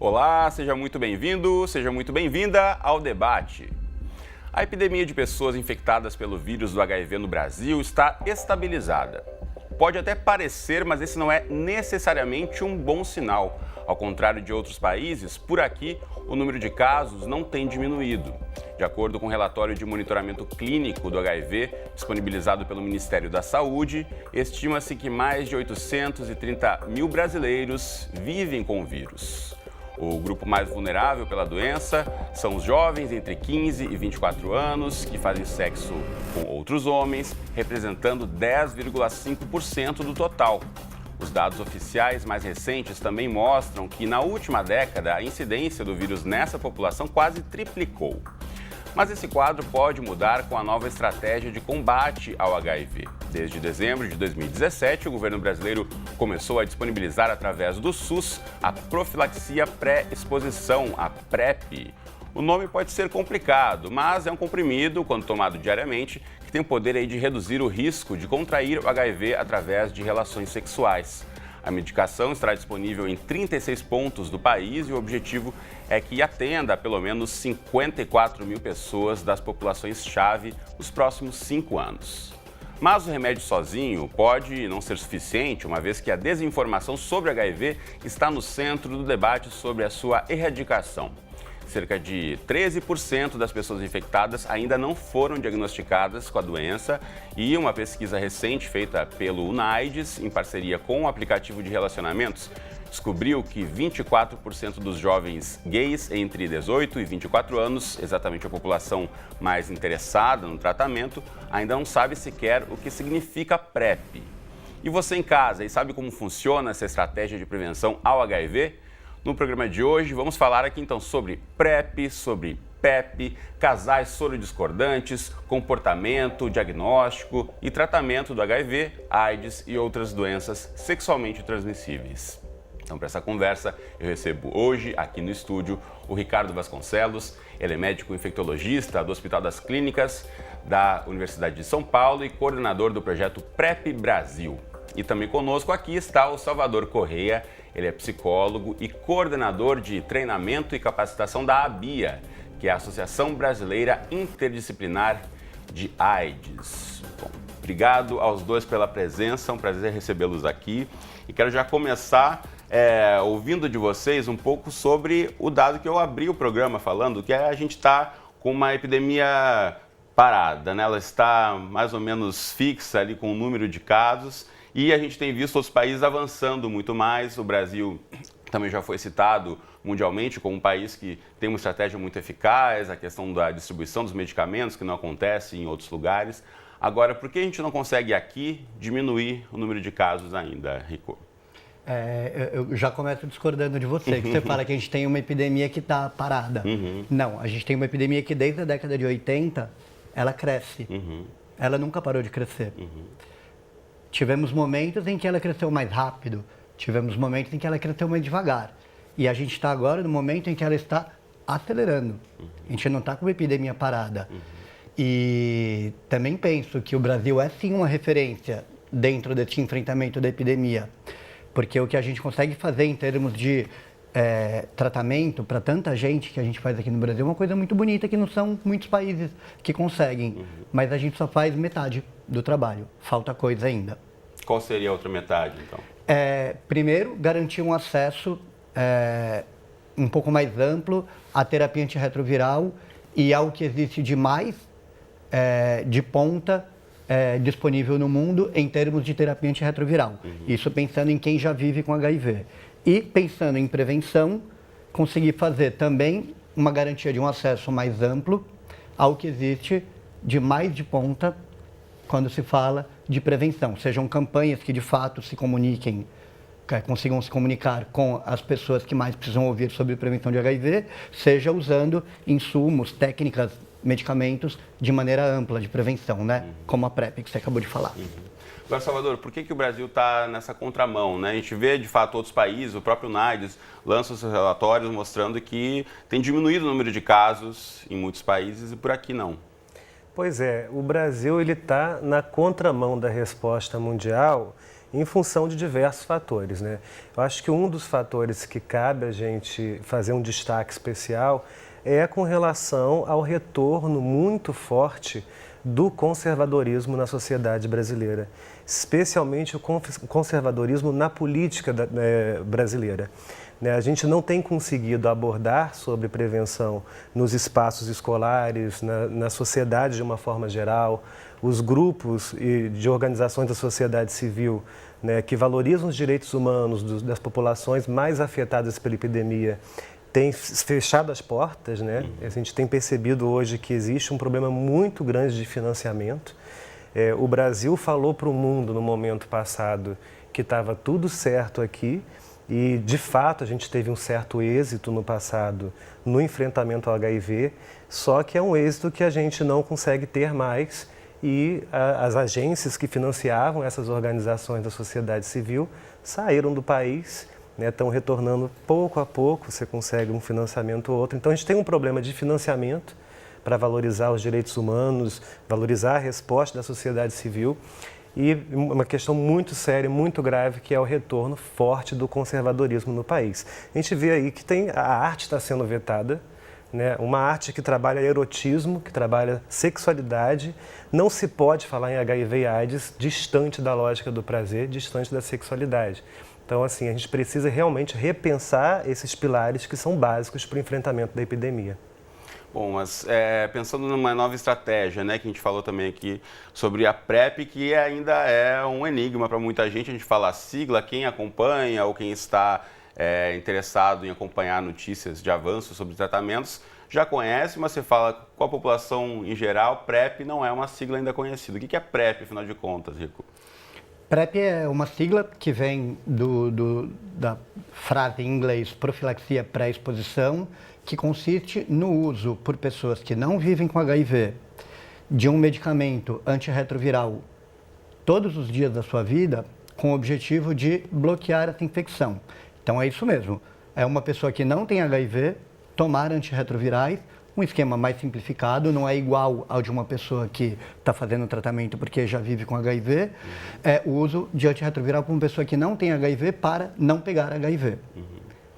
Olá, seja muito bem-vindo, seja muito bem-vinda ao debate. A epidemia de pessoas infectadas pelo vírus do HIV no Brasil está estabilizada. Pode até parecer, mas esse não é necessariamente um bom sinal. Ao contrário de outros países, por aqui o número de casos não tem diminuído. De acordo com o relatório de monitoramento clínico do HIV, disponibilizado pelo Ministério da Saúde, estima-se que mais de 830 mil brasileiros vivem com o vírus. O grupo mais vulnerável pela doença são os jovens entre 15 e 24 anos que fazem sexo com outros homens, representando 10,5% do total. Os dados oficiais mais recentes também mostram que, na última década, a incidência do vírus nessa população quase triplicou. Mas esse quadro pode mudar com a nova estratégia de combate ao HIV. Desde dezembro de 2017, o governo brasileiro começou a disponibilizar através do SUS a profilaxia pré-exposição, a PrEP. O nome pode ser complicado, mas é um comprimido, quando tomado diariamente, que tem o poder de reduzir o risco de contrair o HIV através de relações sexuais. A medicação estará disponível em 36 pontos do país e o objetivo é que atenda a pelo menos 54 mil pessoas das populações-chave nos próximos 5 anos. Mas o remédio sozinho pode não ser suficiente, uma vez que a desinformação sobre HIV está no centro do debate sobre a sua erradicação. Cerca de 13% das pessoas infectadas ainda não foram diagnosticadas com a doença e uma pesquisa recente feita pelo UNAIDS, em parceria com o aplicativo de relacionamentos, descobriu que 24% dos jovens gays entre 18 e 24 anos, exatamente a população mais interessada no tratamento, ainda não sabe sequer o que significa PrEP. E você em casa, e sabe como funciona essa estratégia de prevenção ao HIV? No programa de hoje, vamos falar aqui então sobre PrEP, sobre PEP, casais sorodiscordantes, comportamento, diagnóstico e tratamento do HIV, AIDS e outras doenças sexualmente transmissíveis. Então, para essa conversa, eu recebo hoje, aqui no estúdio, o Ricardo Vasconcelos. Ele é médico infectologista do Hospital das Clínicas da Universidade de São Paulo e coordenador do projeto PrEP Brasil. E também conosco aqui está o Salvador Correia. Ele é psicólogo e coordenador de treinamento e capacitação da ABIA, que é a Associação Brasileira Interdisciplinar de AIDS. Bom, obrigado aos dois pela presença, é um prazer recebê-los aqui. E quero já começar ouvindo de vocês um pouco sobre o dado que eu abri o programa falando, que a gente está com uma epidemia parada, né? Ela está mais ou menos fixa ali com o número de casos. E a gente tem visto outros países avançando muito mais. O Brasil também já foi citado mundialmente como um país que tem uma estratégia muito eficaz, a questão da distribuição dos medicamentos, que não acontece em outros lugares. Agora, por que a gente não consegue aqui diminuir o número de casos ainda, Rico? Eu já começo discordando de você, que você fala que a gente tem uma epidemia que está parada. Não, a gente tem uma epidemia que desde a década de 80, ela cresce. Ela nunca parou de crescer. Tivemos momentos em que ela cresceu mais rápido, tivemos momentos em que ela cresceu mais devagar. E a gente está agora no momento em que ela está acelerando. A gente não está com uma epidemia parada. E também penso que o Brasil é sim uma referência dentro desse enfrentamento da epidemia. Porque o que a gente consegue fazer em termos de tratamento para tanta gente que a gente faz aqui no Brasil é uma coisa muito bonita, que não são muitos países que conseguem. Mas a gente só faz metade do trabalho, falta coisa ainda. Qual seria a outra metade, então? Primeiro, garantir um acesso um pouco mais amplo à terapia antirretroviral e ao que existe de mais de ponta disponível no mundo em termos de terapia antirretroviral. Isso pensando em quem já vive com HIV. E pensando em prevenção, conseguir fazer também uma garantia de um acesso mais amplo ao que existe de mais de ponta quando se fala de prevenção. Sejam campanhas que de fato se comuniquem, consigam se comunicar com as pessoas que mais precisam ouvir sobre prevenção de HIV, seja usando insumos, técnicas, medicamentos de maneira ampla de prevenção, né? Como a PrEP que você acabou de falar. Agora, Salvador, por que o Brasil está nessa contramão, né? A gente vê, de fato, outros países, o próprio UNAIDS lança os seus relatórios mostrando que tem diminuído o número de casos em muitos países e por aqui não. Pois é, o Brasil está na contramão da resposta mundial em função de diversos fatores, né? Eu acho que um dos fatores que cabe a gente fazer um destaque especial é com relação ao retorno muito forte do conservadorismo na sociedade brasileira, especialmente o conservadorismo na política brasileira. A gente não tem conseguido abordar sobre prevenção nos espaços escolares, na sociedade de uma forma geral. Os grupos de organizações da sociedade civil, que valorizam os direitos humanos das populações mais afetadas pela epidemia têm fechado as portas. A gente tem percebido hoje que existe um problema muito grande de financiamento. O Brasil falou para o mundo no momento passado que estava tudo certo aqui. E, de fato, a gente teve um certo êxito no passado no enfrentamento ao HIV, só que é um êxito que a gente não consegue ter mais e as agências que financiavam essas organizações da sociedade civil saíram do país, estão retornando pouco a pouco, você consegue um financiamento ou outro. Então, a gente tem um problema de financiamento para valorizar os direitos humanos, valorizar a resposta da sociedade civil. E uma questão muito séria, muito grave, que é o retorno forte do conservadorismo no país. A gente vê aí que a arte está sendo vetada, uma arte que trabalha erotismo, que trabalha sexualidade. Não se pode falar em HIV e AIDS distante da lógica do prazer, distante da sexualidade. Então, assim, a gente precisa realmente repensar esses pilares que são básicos para o enfrentamento da epidemia. Bom, mas pensando numa nova estratégia, que a gente falou também aqui sobre a PrEP, que ainda é um enigma para muita gente. A gente fala a sigla, quem acompanha ou quem está interessado em acompanhar notícias de avanços sobre tratamentos já conhece, mas você fala com a população em geral, PrEP não é uma sigla ainda conhecida. O que é PrEP, afinal de contas, Rico? PrEP é uma sigla que vem da frase em inglês profilaxia pré-exposição, que consiste no uso por pessoas que não vivem com HIV de um medicamento antirretroviral todos os dias da sua vida, com o objetivo de bloquear essa infecção. Então é isso mesmo, é uma pessoa que não tem HIV tomar antirretrovirais, um esquema mais simplificado, não é igual ao de uma pessoa que está fazendo tratamento porque já vive com HIV, é o uso de antirretroviral para uma pessoa que não tem HIV para não pegar HIV.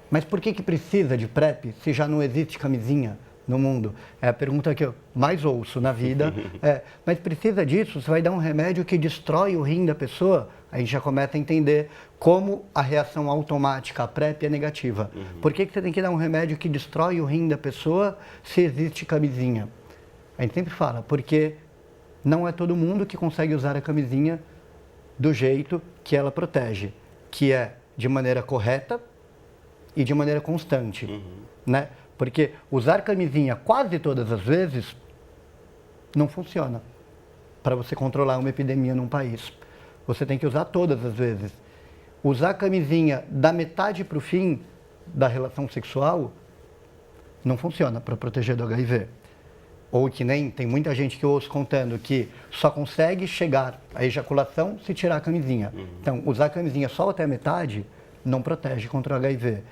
Mas por que precisa de PrEP se já não existe camisinha no mundo? É a pergunta que eu mais ouço na vida. Mas precisa disso? Você vai dar um remédio que destrói o rim da pessoa? A gente já começa a entender como a reação automática à PrEP é negativa. Por que você tem que dar um remédio que destrói o rim da pessoa se existe camisinha? A gente sempre fala, porque não é todo mundo que consegue usar a camisinha do jeito que ela protege, que é de maneira correta e de maneira constante, Porque usar camisinha quase todas as vezes não funciona para você controlar uma epidemia num país. Você tem que usar todas as vezes. Usar camisinha da metade para o fim da relação sexual não funciona para proteger do HIV. Ou que nem tem muita gente que eu ouço contando que só consegue chegar à ejaculação se tirar a camisinha. Então, usar a camisinha só até a metade não protege contra o HIV.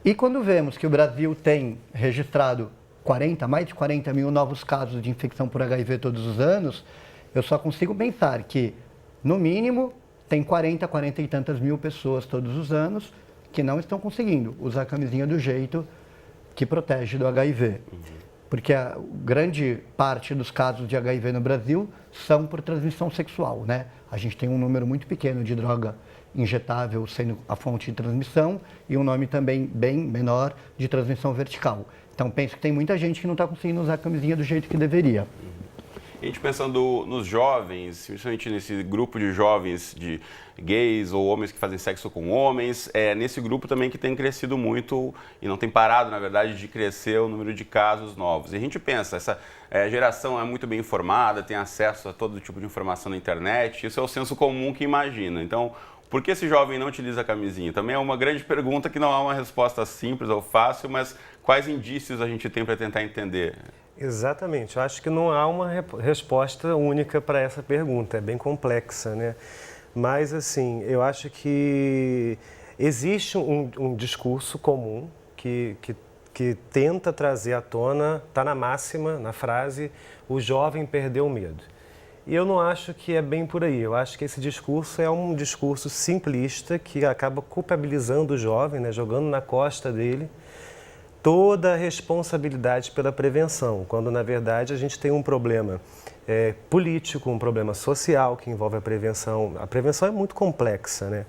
E quando vemos que o Brasil tem registrado mais de 40 mil novos casos de infecção por HIV todos os anos, eu só consigo pensar que, no mínimo, tem 40 e tantas mil pessoas todos os anos que não estão conseguindo usar a camisinha do jeito que protege do HIV. Porque a grande parte dos casos de HIV no Brasil são por transmissão sexual, A gente tem um número muito pequeno de droga injetável sendo a fonte de transmissão e um nome também bem menor de transmissão vertical. Então, penso que tem muita gente que não está conseguindo usar a camisinha do jeito que deveria. A gente pensando nos jovens, principalmente nesse grupo de jovens de gays ou homens que fazem sexo com homens, nesse grupo também que tem crescido muito e não tem parado, na verdade, de crescer o número de casos novos. E a gente pensa, essa geração é muito bem informada, tem acesso a todo tipo de informação na internet, isso é o senso comum que imagina. Então, por que esse jovem não utiliza a camisinha? Também é uma grande pergunta que não há uma resposta simples ou fácil, mas quais indícios a gente tem para tentar entender? Exatamente. Eu acho que não há uma resposta única para essa pergunta. É bem complexa, Mas, assim, eu acho que existe um discurso comum que que tenta trazer à tona, está na máxima, na frase, o jovem perdeu o medo. E eu não acho que é bem por aí. Eu acho que esse discurso é um discurso simplista que acaba culpabilizando o jovem, né, jogando na costa dele toda a responsabilidade pela prevenção, quando na verdade a gente tem um problema político, um problema social que envolve a prevenção. A prevenção é muito complexa, né?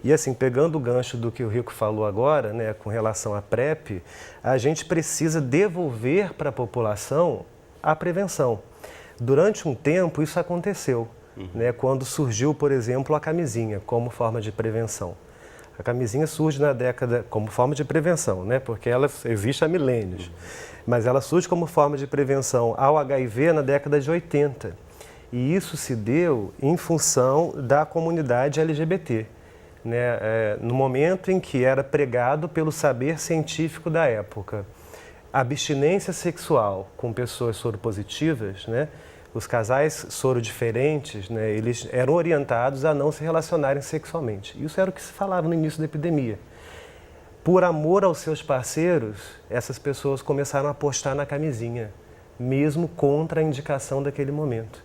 E assim, pegando o gancho do que o Rico falou agora, né, com relação à PrEP, a gente precisa devolver para a população a prevenção. Durante um tempo isso aconteceu, né, quando surgiu, por exemplo, a camisinha como forma de prevenção. A camisinha surge na década como forma de prevenção, né, porque ela existe há milênios. Mas ela surge como forma de prevenção ao HIV na década de 80. E isso se deu em função da comunidade LGBT, né, no momento em que era pregado pelo saber científico da época. A abstinência sexual com pessoas soropositivas, né, os casais sorodiferentes, né, eles eram orientados a não se relacionarem sexualmente. Isso era o que se falava no início da epidemia. Por amor aos seus parceiros, essas pessoas começaram a apostar na camisinha, mesmo contra a indicação daquele momento.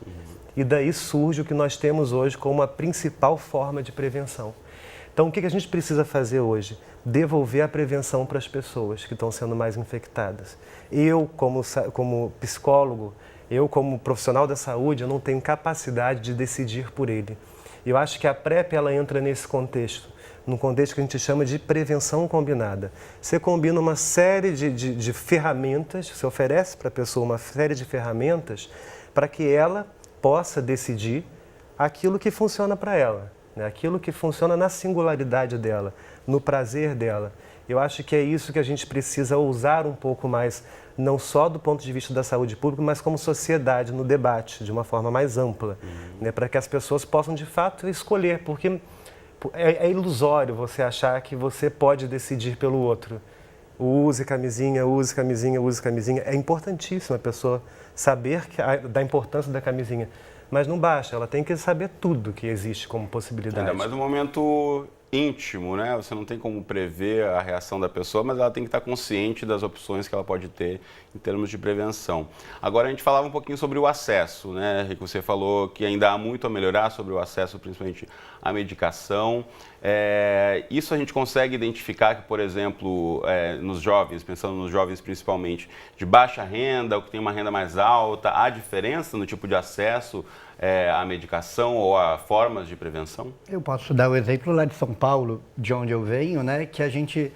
E daí surge o que nós temos hoje como a principal forma de prevenção. Então, o que a gente precisa fazer hoje? Devolver a prevenção para as pessoas que estão sendo mais infectadas. Eu, como psicólogo, eu, como profissional da saúde, eu não tenho capacidade de decidir por ele. Eu acho que a PrEP ela entra nesse contexto, num contexto que a gente chama de prevenção combinada. Você combina uma série de ferramentas, você oferece para a pessoa uma série de ferramentas para que ela possa decidir aquilo que funciona para ela, né? Aquilo que funciona na singularidade dela, no prazer dela. Eu acho que é isso que a gente precisa ousar um pouco mais, não só do ponto de vista da saúde pública, mas como sociedade, no debate, de uma forma mais ampla, né, para que as pessoas possam, de fato, escolher, porque é ilusório você achar que você pode decidir pelo outro. Use camisinha, use camisinha, use camisinha. É importantíssimo a pessoa saber da importância da camisinha, mas não basta, ela tem que saber tudo que existe como possibilidade. Ainda mais no momento íntimo, né? Você não tem como prever a reação da pessoa, mas ela tem que estar consciente das opções que ela pode ter em termos de prevenção. Agora, a gente falava um pouquinho sobre o acesso, né, Rico? Você falou que ainda há muito a melhorar sobre o acesso, principalmente à medicação. Isso a gente consegue identificar que, por exemplo, nos jovens, pensando nos jovens principalmente, de baixa renda, ou que tem uma renda mais alta, há diferença no tipo de acesso à medicação ou a formas de prevenção? Eu posso dar o exemplo lá de São Paulo, de onde eu venho, né, que a gente,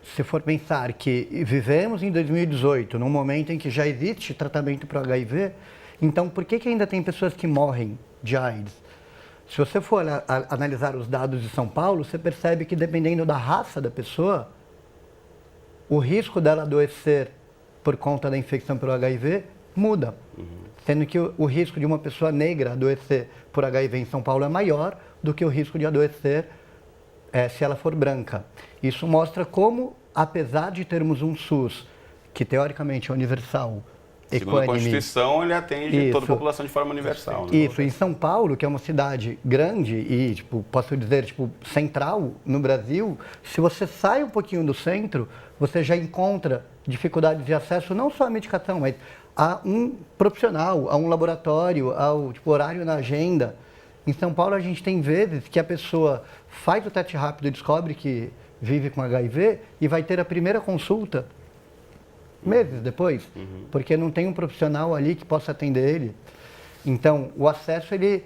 se for pensar que vivemos em 2018, num momento em que já existe tratamento para o HIV, então por que ainda tem pessoas que morrem de AIDS? Se você for analisar os dados de São Paulo, você percebe que dependendo da raça da pessoa, o risco dela adoecer por conta da infecção pelo HIV muda. Sendo que o risco de uma pessoa negra adoecer por HIV em São Paulo é maior do que o risco de adoecer se ela for branca. Isso mostra como, apesar de termos um SUS que teoricamente é universal, segundo a Constituição, ele atende toda a população de forma universal. Né? Isso, em São Paulo, que é uma cidade grande e, posso dizer, central no Brasil, se você sai um pouquinho do centro, você já encontra dificuldades de acesso não só à medicação, mas a um profissional, a um laboratório, ao horário na agenda. Em São Paulo, a gente tem vezes que a pessoa faz o teste rápido e descobre que vive com HIV e vai ter a primeira consulta meses depois, porque não tem um profissional ali que possa atender ele. Então, o acesso ele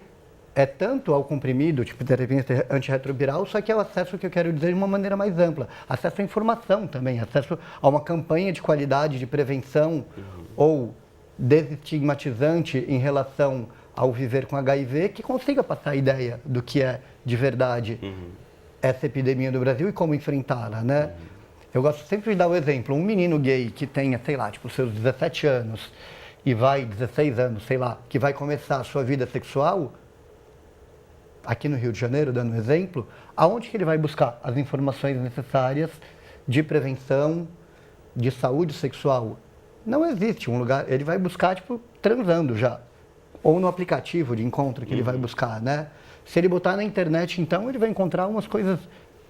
é tanto ao comprimido, tipo terapia antirretroviral, só que é o acesso que eu quero dizer de uma maneira mais ampla. Acesso à informação também, acesso a uma campanha de qualidade, de prevenção ou desestigmatizante em relação ao viver com HIV, que consiga passar a ideia do que é de verdade essa epidemia do Brasil e como enfrentá-la, né? Eu gosto sempre de dar o exemplo, um menino gay que tenha, sei lá, seus 17 anos e 16 anos, sei lá, que vai começar a sua vida sexual, aqui no Rio de Janeiro, dando um exemplo, aonde que ele vai buscar as informações necessárias de prevenção, de saúde sexual? Não existe um lugar, ele vai buscar, transando já, ou no aplicativo de encontro que ele vai buscar, né? Se ele botar na internet, então, ele vai encontrar umas coisas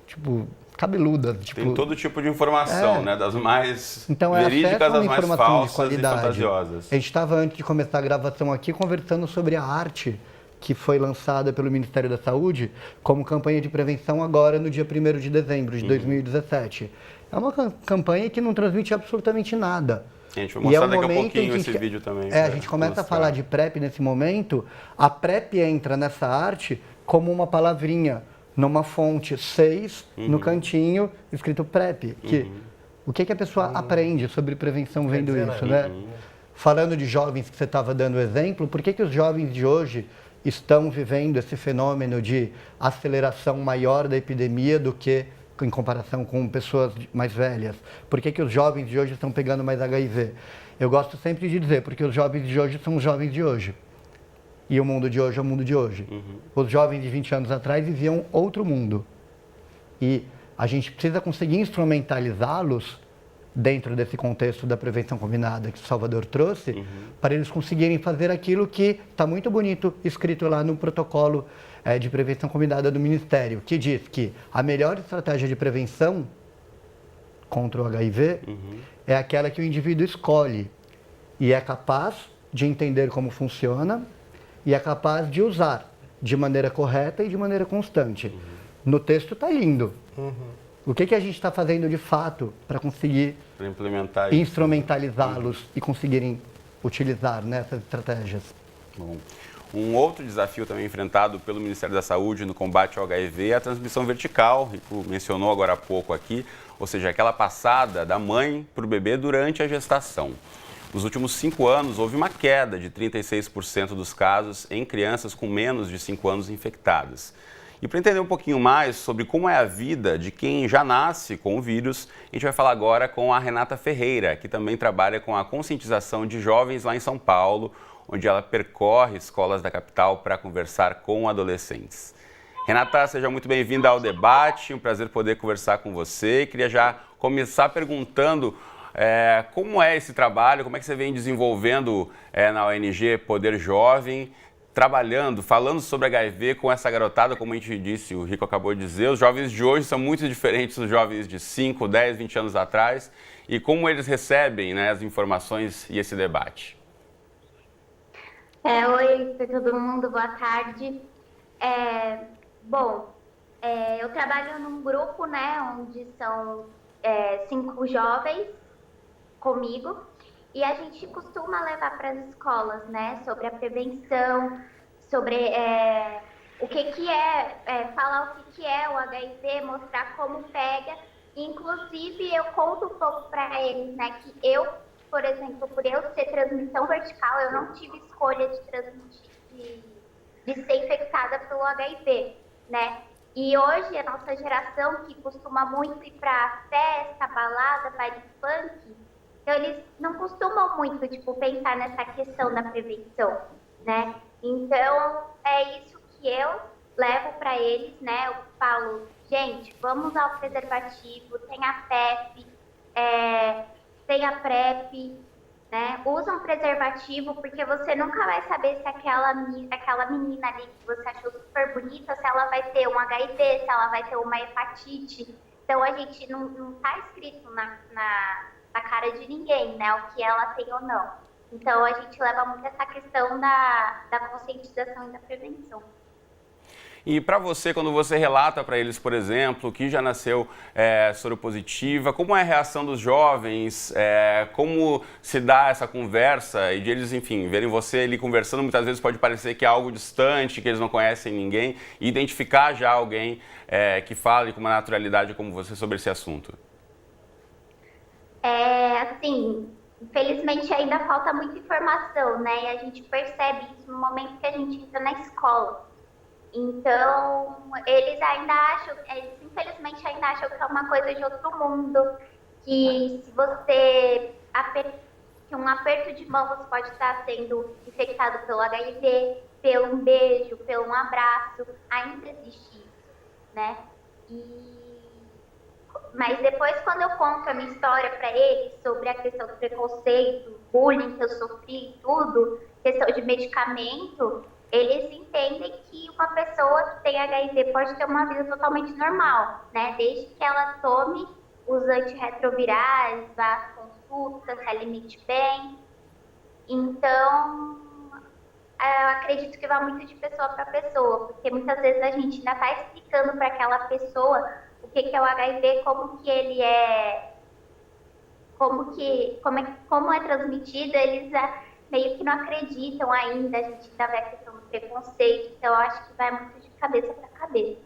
tipo, cabeludas. Tipo, tem todo tipo de informação, né? Das mais então, verídicas às mais falsas de qualidade. e fantasiosas. A gente estava, antes de começar a gravação aqui, conversando sobre a arte que foi lançada pelo Ministério da Saúde como campanha de prevenção agora no dia 1º de dezembro de 2017. É uma campanha que não transmite absolutamente nada. A gente vai mostrar daqui a pouquinho esse vídeo também. A gente começa a falar de PrEP nesse momento, a PrEP entra nessa arte como uma palavrinha, numa fonte 6, no cantinho, escrito PrEP. O que a pessoa aprende sobre prevenção vendo isso, né? Falando de jovens que você estava dando exemplo, por que os jovens de hoje estão vivendo esse fenômeno de aceleração maior da epidemia do que em comparação com pessoas mais velhas? Por que os jovens de hoje estão pegando mais HIV? Eu gosto sempre de dizer, porque os jovens de hoje são os jovens de hoje. E o mundo de hoje é o mundo de hoje. Os jovens de 20 anos atrás viviam outro mundo. E a gente precisa conseguir instrumentalizá-los dentro desse contexto da prevenção combinada que o Salvador trouxe, para eles conseguirem fazer aquilo que está muito bonito escrito lá no protocolo de prevenção combinada do Ministério, que diz que a melhor estratégia de prevenção contra o HIV é aquela que o indivíduo escolhe e é capaz de entender como funciona e é capaz de usar de maneira correta e de maneira constante. No texto está lindo. O que a gente está fazendo de fato para conseguir implementar instrumentalizá-los e conseguirem utilizar essas estratégias? Bom. Um outro desafio também enfrentado pelo Ministério da Saúde no combate ao HIV é a transmissão vertical, o Rico mencionou agora há pouco aqui, ou seja, aquela passada da mãe para o bebê durante a gestação. Nos últimos 5 anos, houve uma queda de 36% dos casos em crianças com menos de 5 anos infectadas. E para entender um pouquinho mais sobre como é a vida de quem já nasce com o vírus, a gente vai falar agora com a Renata Ferreira, que também trabalha com a conscientização de jovens lá em São Paulo, onde ela percorre escolas da capital para conversar com adolescentes. Renata, seja muito bem-vinda ao debate, um prazer poder conversar com você. Queria já começar perguntando como é esse trabalho, como é que você vem desenvolvendo na ONG Poder Jovem, trabalhando, falando sobre HIV com essa garotada, como a gente disse, o Rico acabou de dizer, os jovens de hoje são muito diferentes dos jovens de 5, 10, 20 anos atrás, e como eles recebem as informações e esse debate. Oi para todo mundo, boa tarde. Eu trabalho num grupo, onde são 5 jovens comigo, e a gente costuma levar para as escolas, sobre a prevenção, sobre o que é, falar o que é o HIV, mostrar como pega. Inclusive, eu conto um pouco para eles, que eu, por exemplo, por eu ser transmissão vertical, eu não tive escolha de transmitir, de ser infectada pelo HIV, E hoje, a nossa geração, que costuma muito ir para festa, balada, baile funk, então eles não costumam muito, pensar nessa questão da prevenção, Então, é isso que eu levo para eles, Eu falo, gente, vamos usar o preservativo, tem a PEP, tem a PrEP, Usa um preservativo, porque você nunca vai saber se aquela menina ali que você achou super bonita, se ela vai ter um HIV, se ela vai ter uma hepatite. Então, a gente não está escrito na cara de ninguém, o que ela tem ou não. Então, a gente leva muito essa questão da conscientização e da prevenção. E para você, quando você relata para eles, por exemplo, que já nasceu soropositiva, como é a reação dos jovens, como se dá essa conversa e de eles, enfim, verem você ali conversando, muitas vezes pode parecer que é algo distante, que eles não conhecem ninguém, e identificar já alguém que fale com uma naturalidade como você sobre esse assunto? Infelizmente ainda falta muita informação, E a gente percebe isso no momento que a gente entra na escola. Então, eles infelizmente ainda acham que é uma coisa de outro mundo, que se você que um aperto de mão você pode estar sendo infectado pelo HIV, pelo um beijo, pelo um abraço, ainda existe isso, Mas depois, quando eu conto a minha história para eles sobre a questão do preconceito, bullying que eu sofri e tudo, questão de medicamento, eles entendem que uma pessoa que tem HIV pode ter uma vida totalmente normal, né? Desde que ela tome os antirretrovirais, vá às consultas, se alimente bem. Então, eu acredito que vai muito de pessoa para pessoa, porque muitas vezes a gente ainda está explicando para aquela pessoa o que é o HIV, como que ele é, como é transmitido, eles meio que não acreditam ainda, a gente ainda vê a questão do preconceito, então eu acho que vai muito de cabeça para cabeça.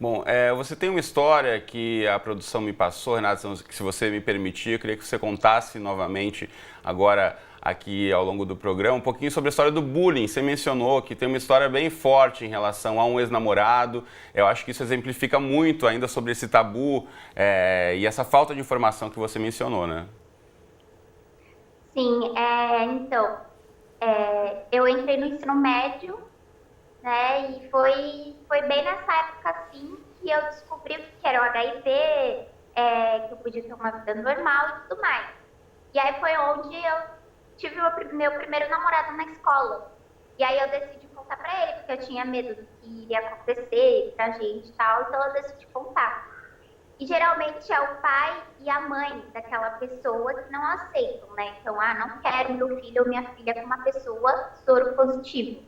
Bom, você tem uma história que a produção me passou, Renata, que se você me permitir, eu queria que você contasse novamente agora aqui ao longo do programa um pouquinho sobre a história do bullying. Você mencionou que tem uma história bem forte em relação a um ex-namorado. Eu acho que isso exemplifica muito ainda sobre esse tabu e essa falta de informação que você mencionou, né? Sim, então, eu entrei no ensino médio, né, e foi bem nessa época, assim, que eu descobri o que era o HIV, que eu podia ter uma vida normal e tudo mais. E aí foi onde eu tive meu primeiro namorado na escola. E aí eu decidi contar pra ele, porque eu tinha medo do que iria acontecer pra gente e tal, então eu decidi contar. E geralmente é o pai e a mãe daquela pessoa que não aceitam, né? Então, não quero meu filho ou minha filha com uma pessoa soro positivo.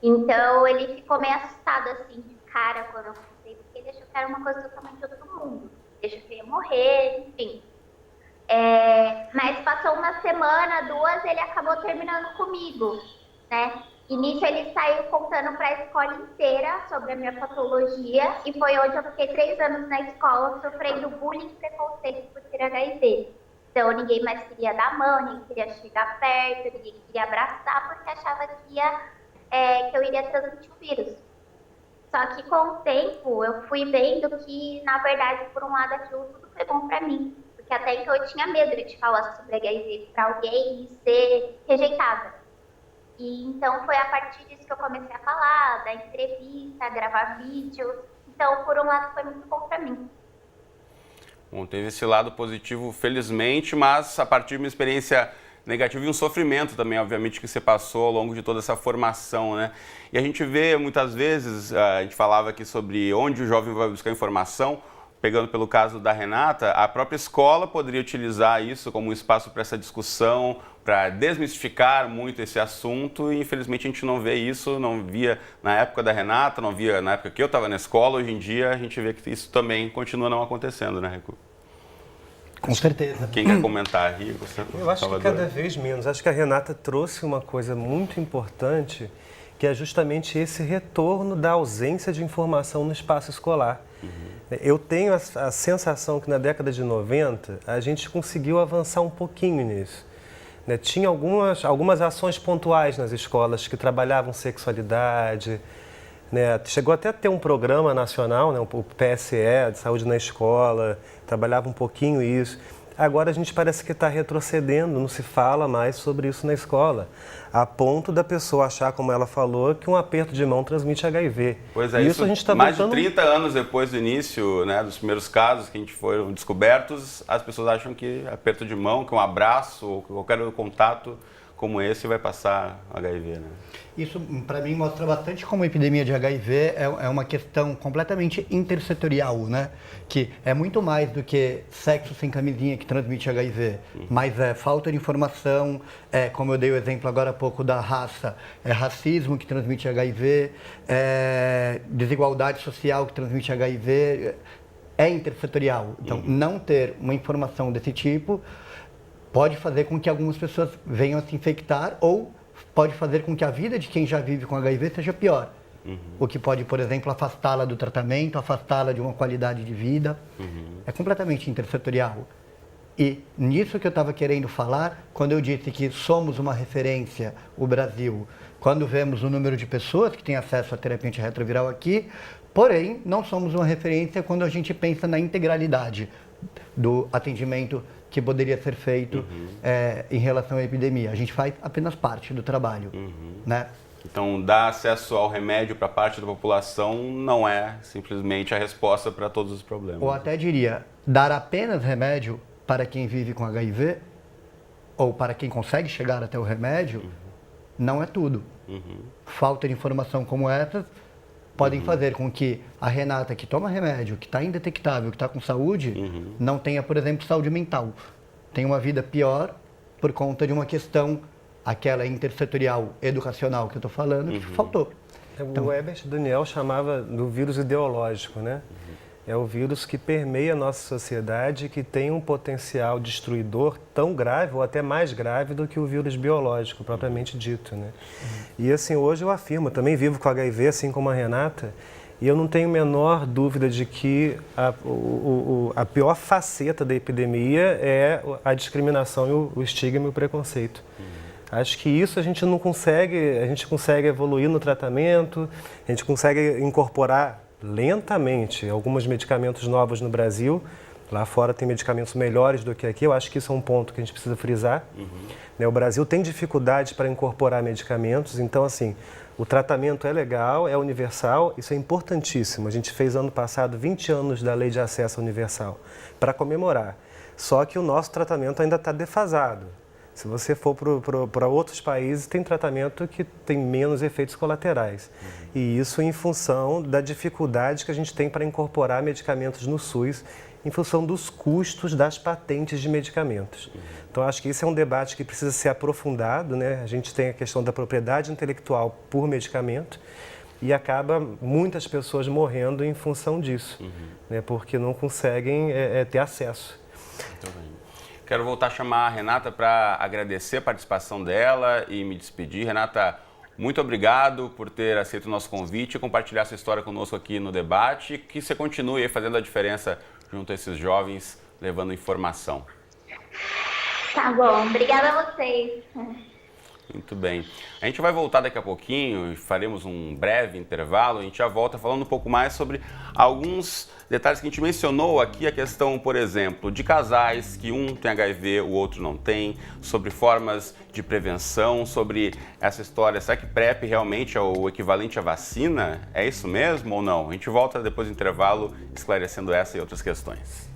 Então, ele ficou meio assustado, assim, de cara, quando eu contei, porque ele achou que era uma coisa totalmente de outro mundo. Ele achou que eu ia morrer, enfim. Mas passou uma semana, 2, ele acabou terminando comigo, né? E nisso ele saiu contando para a escola inteira sobre a minha patologia e foi onde eu fiquei 3 anos na escola sofrendo bullying e preconceito por ter HIV. Então ninguém mais queria dar mão, ninguém queria chegar perto, ninguém queria abraçar porque achava que eu iria transmitir o vírus. Só que com o tempo eu fui vendo que, na verdade, por um lado aquilo tudo foi bom para mim. Porque até então eu tinha medo de falar sobre HIV para alguém e ser rejeitada. E então foi a partir disso que eu comecei a falar, da entrevista, a gravar vídeos. Então, por um lado, foi muito bom para mim. Bom, teve esse lado positivo, felizmente, mas a partir de uma experiência negativa e um sofrimento também, obviamente, que você passou ao longo de toda essa formação, né? E a gente vê, muitas vezes, a gente falava aqui sobre onde o jovem vai buscar informação. Pegando pelo caso da Renata, a própria escola poderia utilizar isso como um espaço para essa discussão, para desmistificar muito esse assunto e infelizmente a gente não vê isso, não via na época da Renata, não via na época que eu estava na escola. Hoje em dia a gente vê que isso também continua não acontecendo, né, Rico? Com certeza. Quem quer comentar, Rico? Eu acho que cada vez menos. Acho que a Renata trouxe uma coisa muito importante, que é justamente esse retorno da ausência de informação no espaço escolar. Eu tenho a sensação que na década de 90 a gente conseguiu avançar um pouquinho nisso. Tinha algumas ações pontuais nas escolas que trabalhavam sexualidade. Chegou até a ter um programa nacional, o PSE, de saúde na escola, trabalhava um pouquinho isso. Agora a gente parece que está retrocedendo, não se fala mais sobre isso na escola, a ponto da pessoa achar, como ela falou, que um aperto de mão transmite HIV. Pois é, isso a gente tá mais de 30 anos depois do início, né, dos primeiros casos que a gente foram descobertos, as pessoas acham que aperto de mão, que um abraço ou qualquer outro contato como esse vai passar HIV, né? Isso, para mim, mostra bastante como a epidemia de HIV é uma questão completamente intersetorial, né? Que é muito mais do que sexo sem camisinha que transmite HIV, mas é falta de informação, como eu dei o exemplo agora há pouco da raça, é racismo que transmite HIV, desigualdade social que transmite HIV, é intersetorial. Então, não ter uma informação desse tipo pode fazer com que algumas pessoas venham a se infectar ou pode fazer com que a vida de quem já vive com HIV seja pior. O que pode, por exemplo, afastá-la do tratamento, afastá-la de uma qualidade de vida. É completamente intersetorial. E nisso que eu estava querendo falar, quando eu disse que somos uma referência, o Brasil, quando vemos o número de pessoas que têm acesso à terapia antirretroviral aqui, porém, não somos uma referência quando a gente pensa na integralidade do atendimento que poderia ser feito em relação à epidemia. A gente faz apenas parte do trabalho, né? Então, dar acesso ao remédio para parte da população não é simplesmente a resposta para todos os problemas. Ou até diria, dar apenas remédio para quem vive com HIV, ou para quem consegue chegar até o remédio, não é tudo. Falta de informação como essa podem fazer com que a Renata, que toma remédio, que está indetectável, que está com saúde, não tenha, por exemplo, saúde mental. Tem uma vida pior por conta de uma questão, aquela intersetorial educacional que eu estou falando, que faltou. O Herbert Daniel chamava do vírus ideológico, né? É o vírus que permeia a nossa sociedade e que tem um potencial destruidor tão grave ou até mais grave do que o vírus biológico, propriamente dito, né? E assim, hoje eu afirmo, também vivo com HIV, assim como a Renata, e eu não tenho a menor dúvida de que a pior faceta da epidemia é a discriminação, o estigma e o preconceito. Acho que isso a gente consegue evoluir no tratamento, a gente consegue incorporar lentamente alguns medicamentos novos no Brasil. Lá fora tem medicamentos melhores do que aqui, eu acho que isso é um ponto que a gente precisa frisar. O Brasil tem dificuldade para incorporar medicamentos, então assim, o tratamento é legal, é universal, isso é importantíssimo. A gente fez ano passado 20 anos da Lei de Acesso Universal para comemorar, só que o nosso tratamento ainda está defasado. Se você for para outros países, tem tratamento que tem menos efeitos colaterais. E isso em função da dificuldade que a gente tem para incorporar medicamentos no SUS, em função dos custos das patentes de medicamentos. Então, acho que esse é um debate que precisa ser aprofundado, né? A gente tem a questão da propriedade intelectual por medicamento e acaba muitas pessoas morrendo em função disso, né? Porque não conseguem ter acesso. Quero voltar a chamar a Renata para agradecer a participação dela e me despedir. Renata, muito obrigado por ter aceito o nosso convite e compartilhar sua história conosco aqui no debate. Que você continue aí fazendo a diferença junto a esses jovens, levando informação. Tá bom, obrigada a vocês. Muito bem. A gente vai voltar daqui a pouquinho e faremos um breve intervalo. A gente já volta falando um pouco mais sobre alguns detalhes que a gente mencionou aqui, a questão, por exemplo, de casais que um tem HIV, o outro não tem, sobre formas de prevenção, sobre essa história, será que PrEP realmente é o equivalente à vacina? É isso mesmo ou não? A gente volta depois do intervalo esclarecendo essa e outras questões.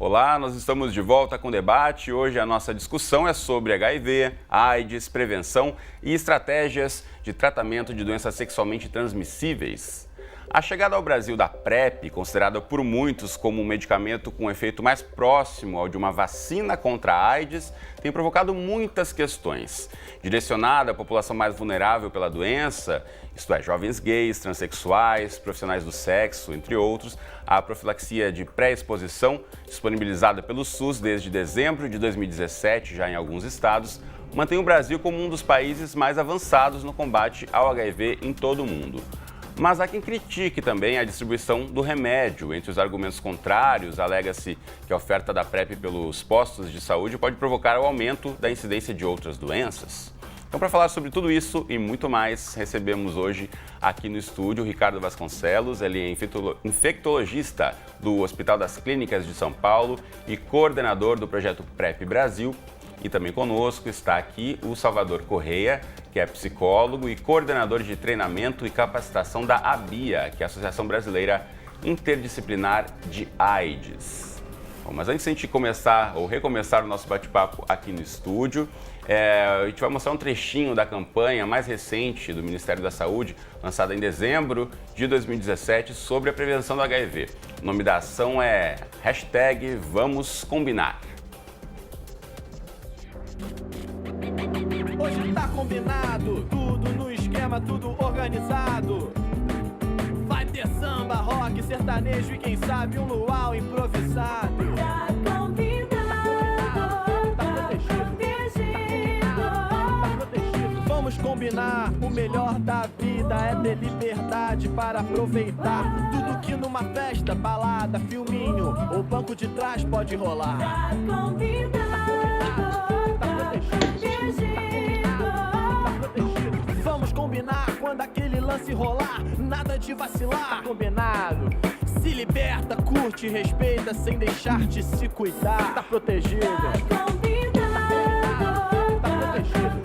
Olá, nós estamos de volta com o debate. Hoje a nossa discussão é sobre HIV, AIDS, prevenção e estratégias de tratamento de doenças sexualmente transmissíveis. A chegada ao Brasil da PrEP, considerada por muitos como um medicamento com efeito mais próximo ao de uma vacina contra a AIDS, tem provocado muitas questões. Direcionada à população mais vulnerável pela doença, isto é, jovens gays, transexuais, profissionais do sexo, entre outros, a profilaxia de pré-exposição, disponibilizada pelo SUS desde dezembro de 2017, já em alguns estados, mantém o Brasil como um dos países mais avançados no combate ao HIV em todo o mundo. Mas há quem critique também a distribuição do remédio. Entre os argumentos contrários, alega-se que a oferta da PrEP pelos postos de saúde pode provocar o aumento da incidência de outras doenças. Então, para falar sobre tudo isso e muito mais, recebemos hoje aqui no estúdio o Ricardo Vasconcelos. Ele é infectologista do Hospital das Clínicas de São Paulo e coordenador do projeto PrEP Brasil. E também conosco está aqui o Salvador Correia, que é psicólogo e coordenador de treinamento e capacitação da ABIA, que é a Associação Brasileira Interdisciplinar de AIDS. Bom, mas antes de a gente começar ou recomeçar o nosso bate-papo aqui no estúdio, a gente vai mostrar um trechinho da campanha mais recente do Ministério da Saúde, lançada em dezembro de 2017, sobre a prevenção do HIV. O nome da ação é #VamosCombinar. Hoje tá combinado, tudo no esquema, tudo organizado. Vai ter samba, rock, sertanejo e quem sabe um luau improvisado. Tá combinado, tá protegido. Vamos combinar, o melhor da vida é ter liberdade para aproveitar. Tudo que numa festa, balada, filminho ou banco de trás pode rolar. Tá combinado, tá protegido. Vamos combinar quando aquele lance rolar, nada de vacilar, combinado. Se liberta, curte, respeita, sem deixar de se cuidar. Tá protegido. Tá combinado, Tá protegido.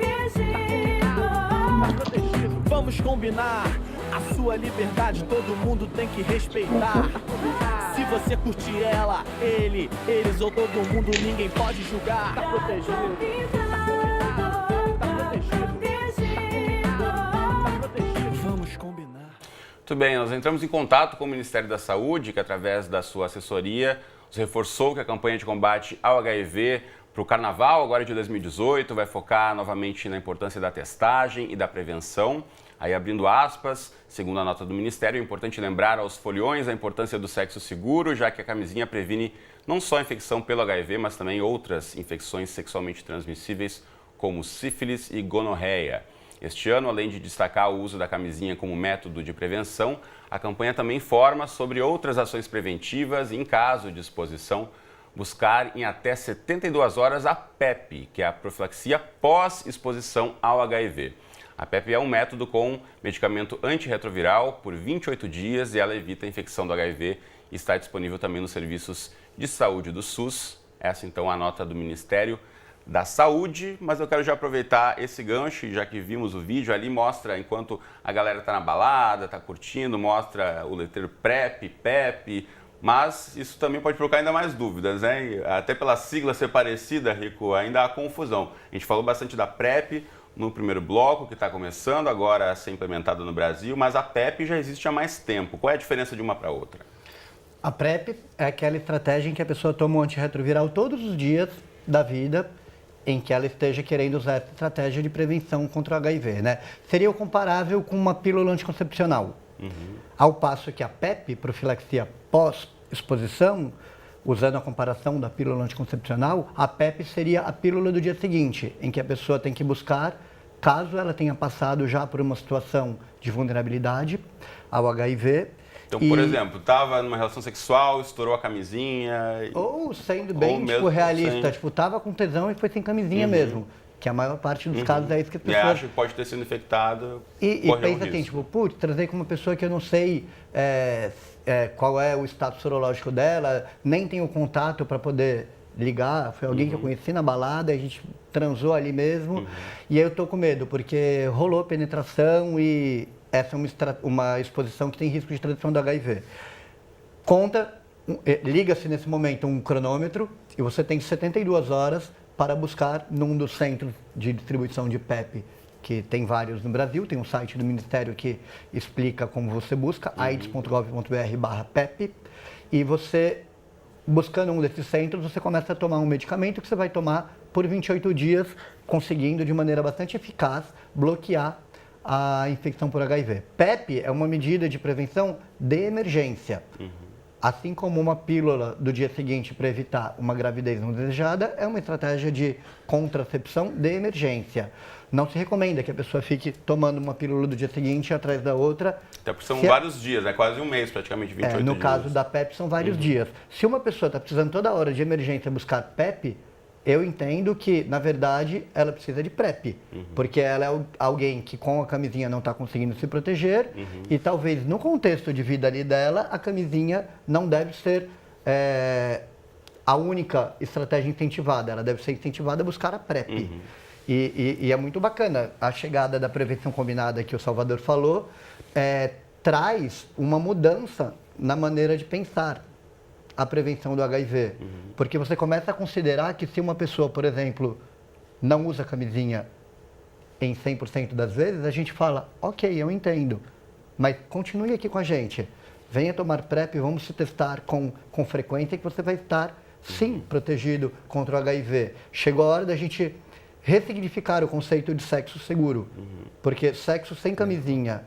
Tá protegido. Vamos combinar. A sua liberdade todo mundo tem que respeitar. Se você curte ela, ele, eles ou todo mundo, ninguém pode julgar. Tá protegido. Vamos combinar. Muito bem, nós entramos em contato com o Ministério da Saúde, que através da sua assessoria nos reforçou que a campanha de combate ao HIV para o Carnaval, agora de 2018, vai focar novamente na importância da testagem e da prevenção. Aí, abrindo aspas, segundo a nota do Ministério, é importante lembrar aos foliões a importância do sexo seguro, já que a camisinha previne não só a infecção pelo HIV, mas também outras infecções sexualmente transmissíveis, como sífilis e gonorreia. Este ano, além de destacar o uso da camisinha como método de prevenção, a campanha também informa sobre outras ações preventivas e, em caso de exposição, buscar em até 72 horas a PEP, que é a profilaxia pós-exposição ao HIV. A PEP é um método com medicamento antirretroviral por 28 dias e ela evita a infecção do HIV e está disponível também nos serviços de saúde do SUS. Essa, então, é a nota do Ministério da Saúde, mas eu quero já aproveitar esse gancho, já que vimos o vídeo ali, mostra enquanto a galera está na balada, está curtindo, mostra o letreiro PrEP, PEP, mas isso também pode provocar ainda mais dúvidas, né? E até pela sigla ser parecida, Rico, ainda há confusão. A gente falou bastante da PrEP no primeiro bloco, que está começando agora a ser implementada no Brasil, mas a PEP já existe há mais tempo. Qual é a diferença de uma para outra? A PrEP é aquela estratégia em que a pessoa toma um antirretroviral todos os dias da vida, em que ela esteja querendo usar essa estratégia de prevenção contra o HIV, né? Seria o comparável com uma pílula anticoncepcional. Ao passo que a PEP, profilaxia pós-exposição, usando a comparação da pílula anticoncepcional, a PEP seria a pílula do dia seguinte, em que a pessoa tem que buscar, caso ela tenha passado já por uma situação de vulnerabilidade ao HIV. Então, por exemplo, estava numa relação sexual, estourou a camisinha... Ou sendo bem mesmo realista, sem... tipo, tava com tesão e foi sem camisinha mesmo. Que a maior parte dos casos é isso que as E pessoas... acha que pode ter sido infectado, E correu pensa o assim, risco. tipo, putz, trazer com uma pessoa que eu não sei qual é o status sorológico dela, nem tenho contato para poder ligar, foi alguém que eu conheci na balada, a gente transou ali mesmo, e aí eu tô com medo, porque rolou penetração e essa é uma exposição que tem risco de transmissão do HIV. Liga-se nesse momento um cronômetro e você tem 72 horas para buscar num dos centros de distribuição de PEP, que tem vários no Brasil, tem um site do Ministério que explica como você busca, aids.gov.br/PEP, e você, buscando um desses centros, você começa a tomar um medicamento que você vai tomar por 28 dias, conseguindo de maneira bastante eficaz bloquear a infecção por HIV. PEP é uma medida de prevenção de emergência. Assim como uma pílula do dia seguinte para evitar uma gravidez não desejada, é uma estratégia de contracepção de emergência. Não se recomenda que a pessoa fique tomando uma pílula do dia seguinte atrás da outra. Até porque são vários dias, é quase um mês, praticamente 28 dias. No caso da PEP, são vários dias. Se uma pessoa está precisando toda hora de emergência buscar PEP, eu entendo que, na verdade, ela precisa de PrEP, porque ela é alguém que com a camisinha não está conseguindo se proteger e talvez no contexto de vida ali dela, a camisinha não deve ser a única estratégia incentivada, ela deve ser incentivada a buscar a PrEP. E é muito bacana a chegada da prevenção combinada que o Salvador falou, traz uma mudança na maneira de pensar a prevenção do HIV. Porque você começa a considerar que se uma pessoa, por exemplo, não usa camisinha em 100% das vezes, a gente fala, ok, eu entendo, mas continue aqui com a gente. Venha tomar PrEP, vamos se testar com frequência que você vai estar, sim, protegido contra o HIV. Chegou a hora da gente ressignificar o conceito de sexo seguro. Porque sexo sem camisinha,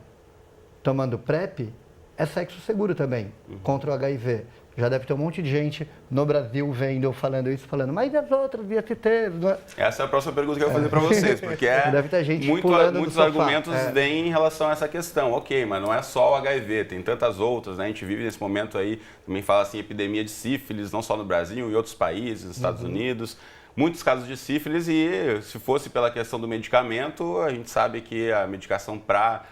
tomando PrEP, é sexo seguro também, contra o HIV. Já deve ter um monte de gente no Brasil vendo eu falando isso, falando, mas as outras ISTs? Não é? Essa é a próxima pergunta que eu vou fazer para vocês, porque Deve ter gente muitos argumentos vêm em relação a essa questão. Ok, mas não é só o HIV, tem tantas outras, né? A gente vive nesse momento aí, também fala assim, epidemia de sífilis, não só no Brasil, em outros países, nos Estados Unidos. Muitos casos de sífilis e se fosse pela questão do medicamento, a gente sabe que a medicação para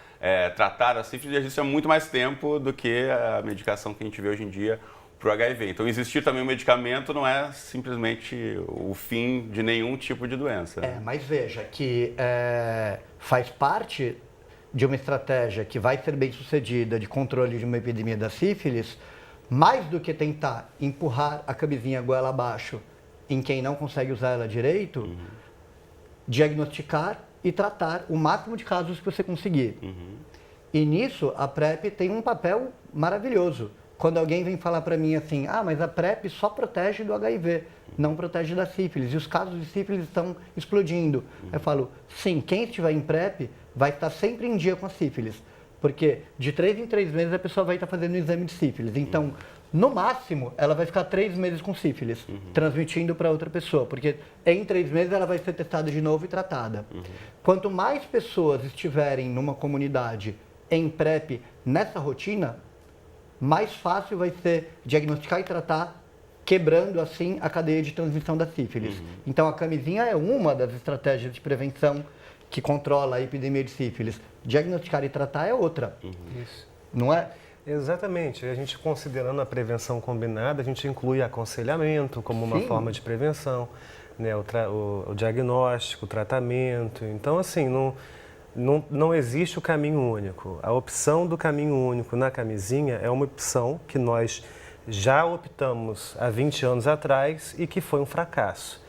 tratar a sífilis existe há muito mais tempo do que a medicação que a gente vê hoje em dia para o HIV. Então, existir também um medicamento não é simplesmente o fim de nenhum tipo de doença. Mas veja que faz parte de uma estratégia que vai ser bem sucedida de controle de uma epidemia da sífilis, mais do que tentar empurrar a camisinha goela abaixo em quem não consegue usar ela direito, diagnosticar e tratar o máximo de casos que você conseguir. E nisso, a PrEP tem um papel maravilhoso. Quando alguém vem falar para mim assim, mas a PrEP só protege do HIV, não protege da sífilis, e os casos de sífilis estão explodindo. Eu falo, sim, quem estiver em PrEP vai estar sempre em dia com a sífilis, porque de 3 em 3 meses a pessoa vai estar fazendo um exame de sífilis. Então, no máximo, ela vai ficar 3 meses com sífilis, transmitindo para outra pessoa, porque em 3 meses ela vai ser testada de novo e tratada. Quanto mais pessoas estiverem numa comunidade em PrEP nessa rotina, mais fácil vai ser diagnosticar e tratar, quebrando assim a cadeia de transmissão da sífilis. Então a camisinha é uma das estratégias de prevenção que controla a epidemia de sífilis. Diagnosticar e tratar é outra. Isso. Não é? Exatamente. A gente, considerando a prevenção combinada, a gente inclui aconselhamento como uma Sim. forma de prevenção, né? O diagnóstico, o tratamento. Então, assim, não existe o caminho único. A opção do caminho único na camisinha é uma opção que nós já optamos há 20 anos atrás e que foi um fracasso.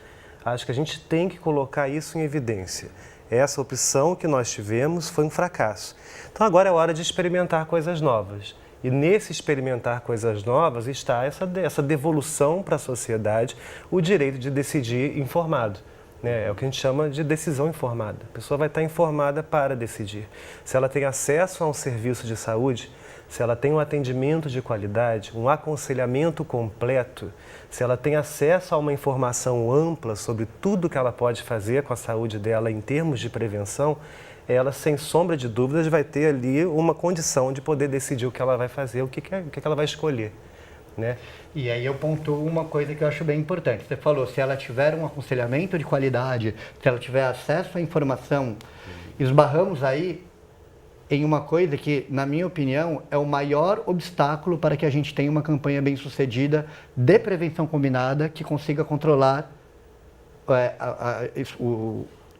Acho que a gente tem que colocar isso em evidência. Essa opção que nós tivemos foi um fracasso. Então agora é hora de experimentar coisas novas. E nesse experimentar coisas novas está essa devolução para a sociedade, o direito de decidir informado. É o que a gente chama de decisão informada. A pessoa vai estar informada para decidir. Se ela tem acesso a um serviço de saúde, se ela tem um atendimento de qualidade, um aconselhamento completo, se ela tem acesso a uma informação ampla sobre tudo que ela pode fazer com a saúde dela em termos de prevenção, ela, sem sombra de dúvidas, vai ter ali uma condição de poder decidir o que ela vai fazer, o que ela vai escolher. Né? E aí eu pontuo uma coisa que eu acho bem importante. Você falou, se ela tiver um aconselhamento de qualidade, se ela tiver acesso à informação, esbarramos aí em uma coisa que, na minha opinião, é o maior obstáculo para que a gente tenha uma campanha bem-sucedida de prevenção combinada que consiga controlar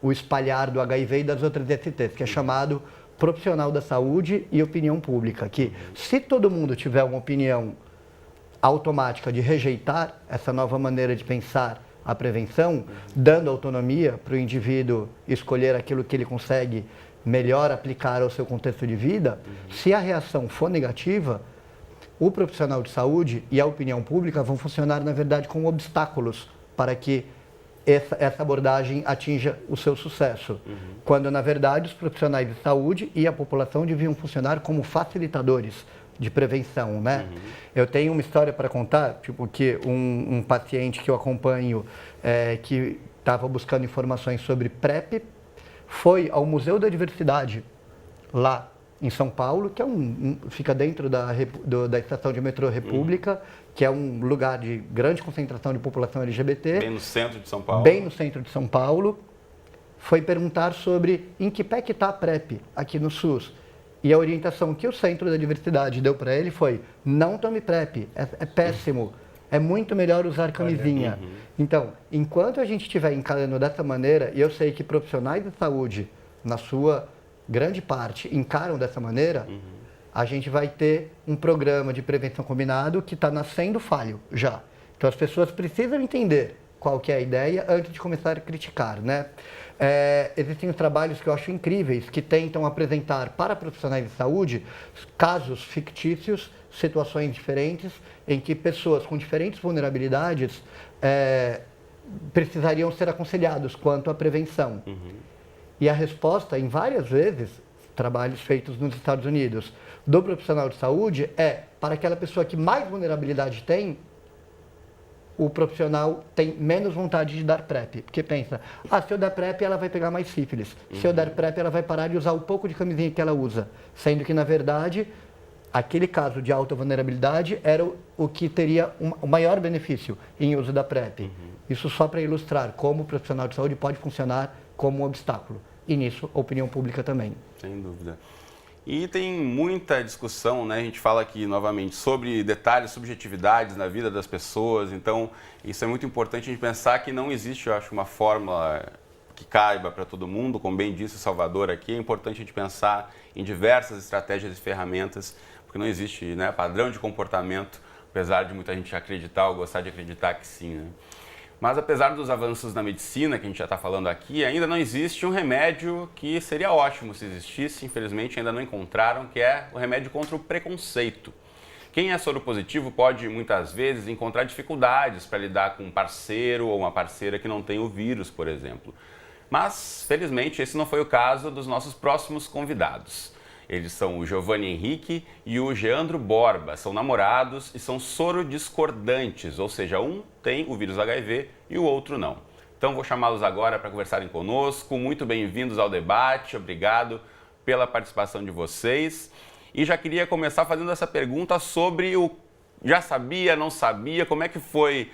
o espalhar do HIV e das outras DSTs, que é chamado profissional da saúde e opinião pública. Que se todo mundo tiver uma opinião automática de rejeitar essa nova maneira de pensar a prevenção, dando autonomia para o indivíduo escolher aquilo que ele consegue melhor aplicar ao seu contexto de vida, se a reação for negativa, o profissional de saúde e a opinião pública vão funcionar, na verdade, como obstáculos para que essa abordagem atinja o seu sucesso. Quando, na verdade, os profissionais de saúde e a população deviam funcionar como facilitadores de prevenção, né? Eu tenho uma história para contar, tipo que um paciente que eu acompanho, que estava buscando informações sobre PrEP, foi ao Museu da Diversidade, lá em São Paulo, que fica dentro da estação de metrô República, que é um lugar de grande concentração de população LGBT. Bem no centro de São Paulo. Bem no centro de São Paulo. Foi perguntar sobre em que pé que está a PrEP aqui no SUS. E a orientação que o Centro da Diversidade deu para ele foi: não tome PrEP, é péssimo, é muito melhor usar camisinha. Então, enquanto a gente estiver encarando dessa maneira, e eu sei que profissionais de saúde, na sua grande parte, encaram dessa maneira, a gente vai ter um programa de prevenção combinado que está nascendo falho já. Então, as pessoas precisam entender qual que é a ideia antes de começar a criticar, né? Existem os trabalhos que eu acho incríveis, que tentam apresentar para profissionais de saúde casos fictícios, situações diferentes, em que pessoas com diferentes vulnerabilidades precisariam ser aconselhados quanto à prevenção. E a resposta, em várias vezes, trabalhos feitos nos Estados Unidos, do profissional de saúde é: para aquela pessoa que mais vulnerabilidade tem, o profissional tem menos vontade de dar PrEP. Porque pensa, se eu der PrEP, ela vai pegar mais sífilis. Se eu der PrEP, ela vai parar de usar o pouco de camisinha que ela usa. Sendo que, na verdade, aquele caso de alta vulnerabilidade era o que teria o maior benefício em uso da PrEP. Isso só para ilustrar como o profissional de saúde pode funcionar como um obstáculo. E nisso, a opinião pública também. Sem dúvida. E tem muita discussão, né? A gente fala aqui novamente sobre detalhes, subjetividades na vida das pessoas. Então, isso é muito importante a gente pensar que não existe, eu acho, uma fórmula que caiba para todo mundo, como bem disse o Salvador aqui, é importante a gente pensar em diversas estratégias e ferramentas, porque não existe, né, padrão de comportamento, apesar de muita gente acreditar ou gostar de acreditar que sim, né? Mas apesar dos avanços na medicina, que a gente já está falando aqui, ainda não existe um remédio que seria ótimo se existisse, infelizmente ainda não encontraram, que é o remédio contra o preconceito. Quem é soropositivo pode, muitas vezes, encontrar dificuldades para lidar com um parceiro ou uma parceira que não tem o vírus, por exemplo. Mas, felizmente, esse não foi o caso dos nossos próximos convidados. Eles são o Giovanni Henrique e o Geandro Borba, são namorados e são sorodiscordantes, ou seja, um tem o vírus HIV e o outro não. Então vou chamá-los agora para conversarem conosco. Muito bem-vindos ao debate, obrigado pela participação de vocês. E já queria começar fazendo essa pergunta sobre o já sabia, não sabia, como é que foi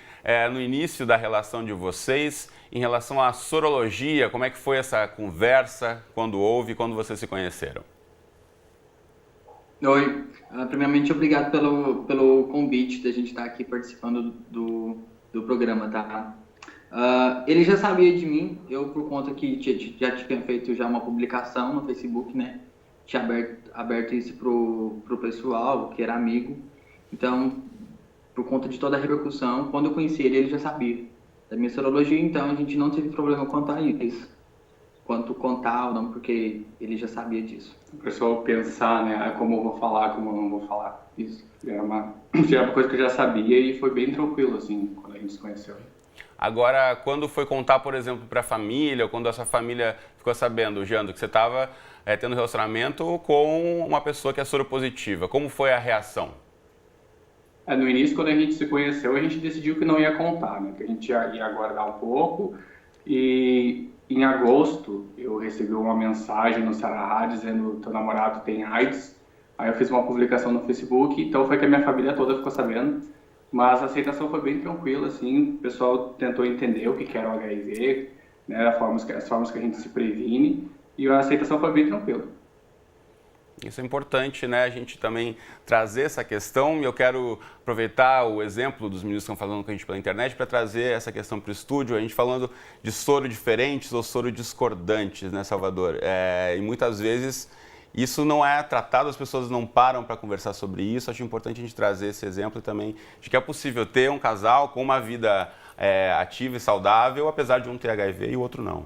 no início da relação de vocês em relação à sorologia, como é que foi essa conversa, quando houve, quando vocês se conheceram? Oi, primeiramente obrigado pelo convite da gente estar aqui participando do programa, tá? Ele já sabia de mim, eu por conta que já tinha feito já uma publicação no Facebook, né? Tinha aberto isso pro pessoal, que era amigo. Então, por conta de toda a repercussão, quando eu conheci ele já sabia da minha sorologia, então a gente não teve problema quanto a isso. Quanto contar ou não, porque ele já sabia disso. O pessoal pensar, né, como eu vou falar, como eu não vou falar. Isso era uma coisa que eu já sabia e foi bem tranquilo, assim, quando a gente se conheceu. Agora, quando foi contar, por exemplo, para a família, ou quando a sua família ficou sabendo, Jando, que você estava tendo relacionamento com uma pessoa que é soropositiva, como foi a reação? No início, quando a gente se conheceu, a gente decidiu que não ia contar, né, que a gente ia aguardar um pouco. E em agosto, eu recebi uma mensagem no Ceará dizendo que teu namorado tem AIDS. Aí eu fiz uma publicação no Facebook, então foi que a minha família toda ficou sabendo. Mas a aceitação foi bem tranquila, assim, o pessoal tentou entender o que era o HIV, né, as formas que a gente se previne, e a aceitação foi bem tranquila. Isso é importante, né, a gente também trazer essa questão, e eu quero aproveitar o exemplo dos meninos que estão falando com a gente pela internet para trazer essa questão para o estúdio, a gente falando de soro diferentes ou soro discordantes, né, Salvador? E muitas vezes isso não é tratado, as pessoas não param para conversar sobre isso, acho importante a gente trazer esse exemplo também de que é possível ter um casal com uma vida ativa e saudável, apesar de um ter HIV e o outro não.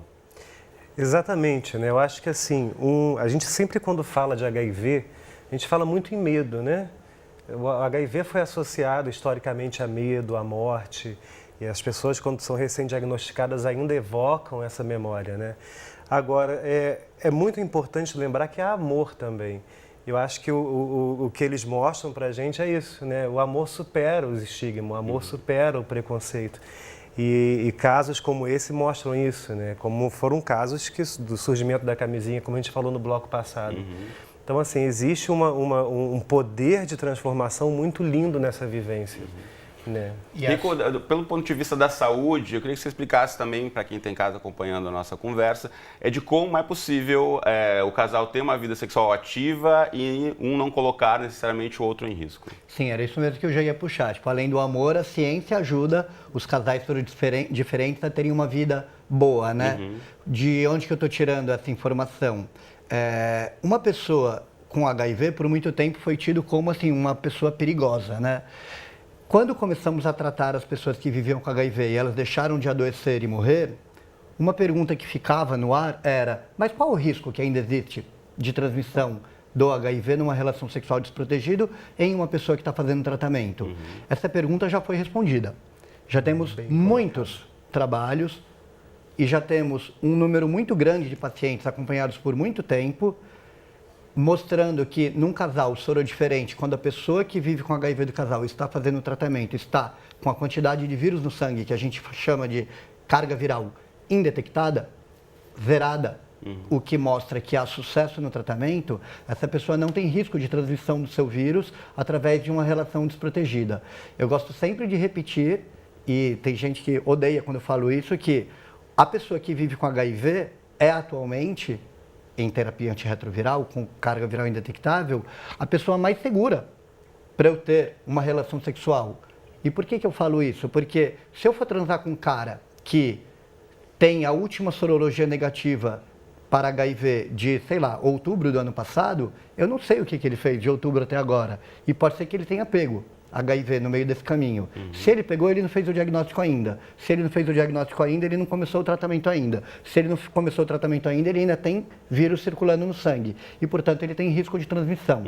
Exatamente, né? Eu acho que assim, a gente sempre quando fala de HIV, a gente fala muito em medo, né? O HIV foi associado historicamente a medo, à morte, e as pessoas quando são recém-diagnosticadas ainda evocam essa memória, né? Agora, é muito importante lembrar que há amor também. Eu acho que o que eles mostram pra gente é isso, né? O amor supera os estigmas, o amor supera o preconceito. E casos como esse mostram isso, né? Como foram casos do surgimento da camisinha, como a gente falou no bloco passado. Então, assim, existe um poder de transformação muito lindo nessa vivência. Né? Rico, pelo ponto de vista da saúde, eu queria que você explicasse também, para quem está em casa acompanhando a nossa conversa, de como é possível o casal ter uma vida sexual ativa e um não colocar necessariamente o outro em risco. Sim, era isso mesmo que eu já ia puxar. Tipo, além do amor, a ciência ajuda os casais diferentes a terem uma vida boa, né? De onde que eu estou tirando essa informação? Uma pessoa com HIV, por muito tempo, foi tido como assim, uma pessoa perigosa, né? Quando começamos a tratar as pessoas que viviam com HIV e elas deixaram de adoecer e morrer, uma pergunta que ficava no ar era: mas qual o risco que ainda existe de transmissão do HIV numa relação sexual desprotegida em uma pessoa que está fazendo tratamento? Essa pergunta já foi respondida. Já temos muitos trabalhos e já temos um número muito grande de pacientes acompanhados por muito tempo, mostrando que num casal sorodiferente, quando a pessoa que vive com HIV do casal está fazendo o tratamento, está com a quantidade de vírus no sangue, que a gente chama de carga viral, indetectada, zerada, o que mostra que há sucesso no tratamento, essa pessoa não tem risco de transmissão do seu vírus através de uma relação desprotegida. Eu gosto sempre de repetir, e tem gente que odeia quando eu falo isso, que a pessoa que vive com HIV é atualmente, em terapia antirretroviral, com carga viral indetectável, a pessoa mais segura para eu ter uma relação sexual. E por que eu falo isso? Porque se eu for transar com um cara que tem a última sorologia negativa para HIV de, sei lá, outubro do ano passado, eu não sei o que ele fez de outubro até agora. E pode ser que ele tenha pego HIV no meio desse caminho. Se ele pegou, ele não fez o diagnóstico ainda. Se ele não fez o diagnóstico ainda, ele não começou o tratamento ainda. Se ele não começou o tratamento ainda, ele ainda tem vírus circulando no sangue. E, portanto, ele tem risco de transmissão.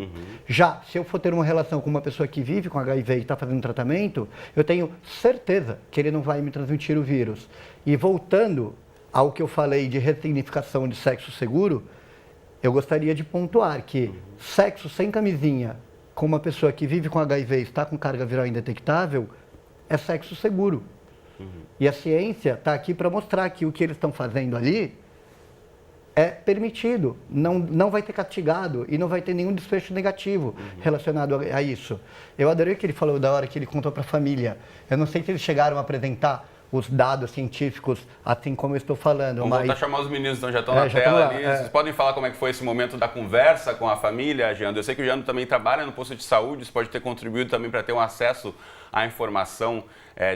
Já, se eu for ter uma relação com uma pessoa que vive com HIV e está fazendo tratamento, eu tenho certeza que ele não vai me transmitir o vírus. E voltando ao que eu falei de ressignificação de sexo seguro, eu gostaria de pontuar que sexo sem camisinha com uma pessoa que vive com HIV e está com carga viral indetectável é sexo seguro. E a ciência está aqui para mostrar que o que eles estão fazendo ali é permitido, não vai ter castigado e não vai ter nenhum desfecho negativo relacionado a isso. Eu adorei o que ele falou da hora que ele contou para a família. Eu não sei se eles chegaram a apresentar os dados científicos, assim como eu estou falando. Vamos voltar a chamar os meninos, então já estão na já tela estão lá, ali. Vocês podem falar como é que foi esse momento da conversa com a família, Jeandro? Eu sei que o Jeandro também trabalha no posto de saúde, isso pode ter contribuído também para ter um acesso à informação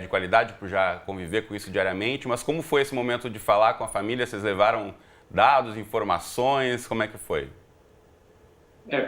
de qualidade, por já conviver com isso diariamente, mas como foi esse momento de falar com a família? Vocês levaram dados, informações, como é que foi?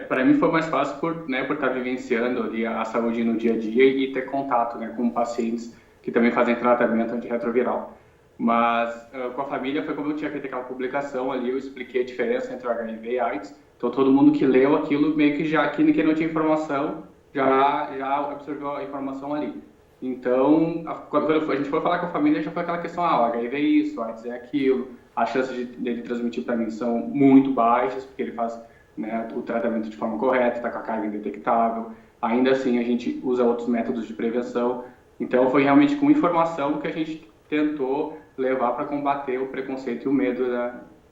Para mim foi mais fácil por estar vivenciando ali a saúde no dia a dia e ter contato, né, com pacientes que também fazem tratamento antirretroviral. Mas com a família foi como eu tinha feito aquela publicação ali, eu expliquei a diferença entre o HIV e AIDS. Então todo mundo que leu aquilo meio que já, quem não tinha informação, já absorveu a informação ali. Então, quando a gente foi falar com a família, já foi aquela questão, o HIV é isso, o AIDS é aquilo. As chances dele transmitir para mim são muito baixas, porque ele faz, né, o tratamento de forma correta, está com a carga indetectável. Ainda assim, a gente usa outros métodos de prevenção. Então, foi realmente com informação que a gente tentou levar para combater o preconceito e o medo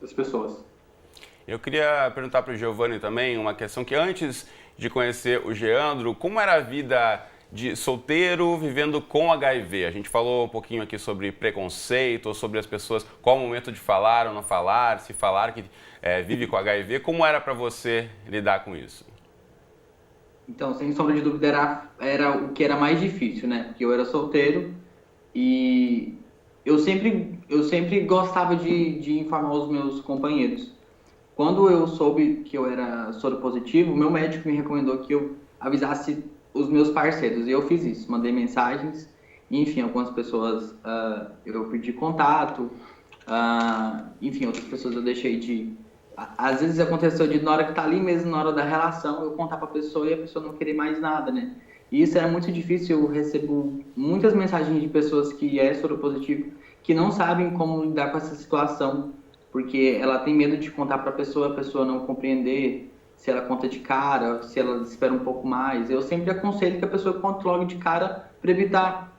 das pessoas. Eu queria perguntar para o Giovanni também uma questão que antes de conhecer o Jeandro, como era a vida de solteiro vivendo com HIV? A gente falou um pouquinho aqui sobre preconceito, sobre as pessoas, qual o momento de falar ou não falar, se falar que vive com HIV. Como era para você lidar com isso? Então, sem sombra de dúvida, era o que era mais difícil, né? Porque eu era solteiro e eu sempre gostava de informar os meus companheiros. Quando eu soube que eu era soropositivo, o meu médico me recomendou que eu avisasse os meus parceiros. E eu fiz isso, mandei mensagens. Enfim, algumas pessoas eu pedi contato. Enfim, outras pessoas eu deixei de... Às vezes aconteceu de, na hora que tá ali mesmo, na hora da relação, eu contar pra pessoa e a pessoa não querer mais nada, né? E isso era muito difícil. Eu recebo muitas mensagens de pessoas que soropositivo, que não sabem como lidar com essa situação, porque ela tem medo de contar pra pessoa, a pessoa não compreender, se ela conta de cara, se ela espera um pouco mais. Eu sempre aconselho que a pessoa conte logo de cara para evitar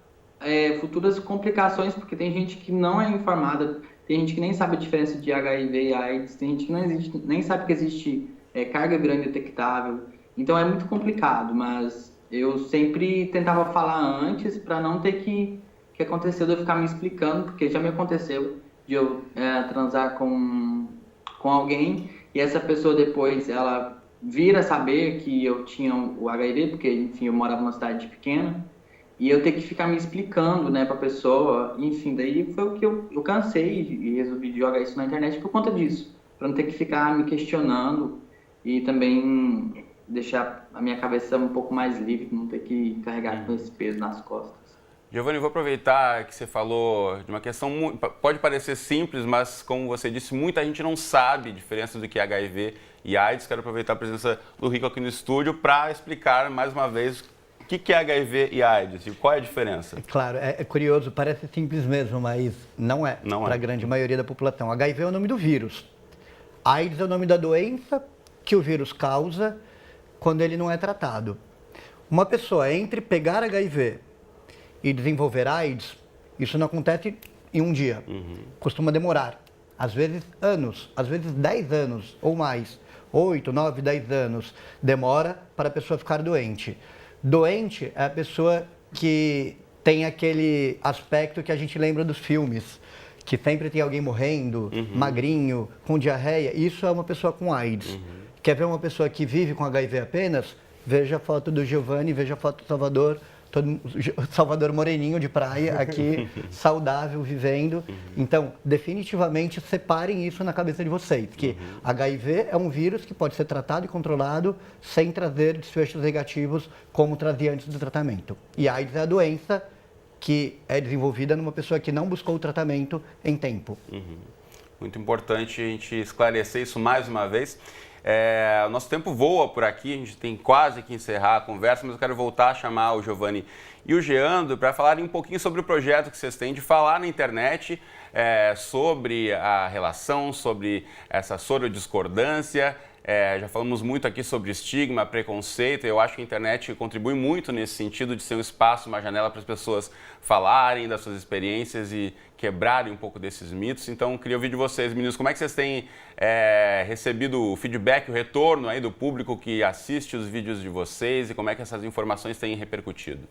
futuras complicações, porque tem gente que não é informada, tem gente que nem sabe a diferença de HIV e AIDS, tem gente que nem sabe que existe carga viral indetectável. Então é muito complicado, mas eu sempre tentava falar antes para não ter que acontecer de eu ficar me explicando, porque já me aconteceu de eu transar com alguém e essa pessoa depois ela vir a saber que eu tinha o HIV, porque enfim eu morava numa cidade pequena, e eu ter que ficar me explicando, né, pra pessoa, enfim, daí foi o que eu cansei e resolvi jogar isso na internet por conta disso, pra não ter que ficar me questionando e também deixar a minha cabeça um pouco mais livre, não ter que carregar com esse peso nas costas. Giovanni, vou aproveitar que você falou de uma questão, pode parecer simples, mas como você disse, muita gente não sabe a diferença do que é HIV e AIDS. Quero aproveitar a presença do Rico aqui no estúdio para explicar mais uma vez o que é HIV e AIDS e qual é a diferença. Claro, é curioso, parece simples mesmo, mas não é para a grande maioria da população. HIV é o nome do vírus. AIDS é o nome da doença que o vírus causa quando ele não é tratado. Uma pessoa entre pegar HIV e desenvolver AIDS, isso não acontece em um dia. Costuma demorar, às vezes anos, às vezes 10 anos ou mais, 8, 9, 10 anos, demora para a pessoa ficar doente. Doente é a pessoa que tem aquele aspecto que a gente lembra dos filmes, que sempre tem alguém morrendo, magrinho, com diarreia. Isso é uma pessoa com AIDS. Quer ver uma pessoa que vive com HIV apenas? Veja a foto do Giovanni, veja a foto do Salvador, Salvador moreninho de praia aqui, saudável, vivendo. Então, definitivamente, separem isso na cabeça de vocês, que HIV é um vírus que pode ser tratado e controlado sem trazer desfechos negativos como trazia antes do tratamento. E a AIDS é a doença que é desenvolvida numa pessoa que não buscou o tratamento em tempo. Muito importante a gente esclarecer isso mais uma vez. O nosso tempo voa por aqui, a gente tem quase que encerrar a conversa, mas eu quero voltar a chamar o Giovanni e o Geandro para falarem um pouquinho sobre o projeto que vocês têm de falar na internet sobre a relação, sobre essa sorodiscordância. Já falamos muito aqui sobre estigma, preconceito. Eu acho que a internet contribui muito nesse sentido de ser um espaço, uma janela para as pessoas falarem das suas experiências e quebrarem um pouco desses mitos. Então, queria ouvir de vocês, meninos, como é que vocês têm recebido o feedback, o retorno aí do público que assiste os vídeos de vocês e como é que essas informações têm repercutido?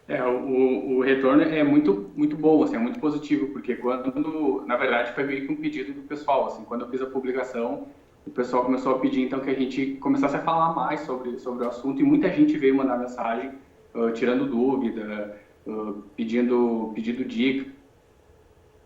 O retorno é muito bom, assim, é muito positivo, porque quando, na verdade, foi meio que um pedido do pessoal, assim, quando eu fiz a publicação, o pessoal começou a pedir, então, que a gente começasse a falar mais sobre o assunto, e muita gente veio mandar mensagem, tirando dúvida, pedindo dica,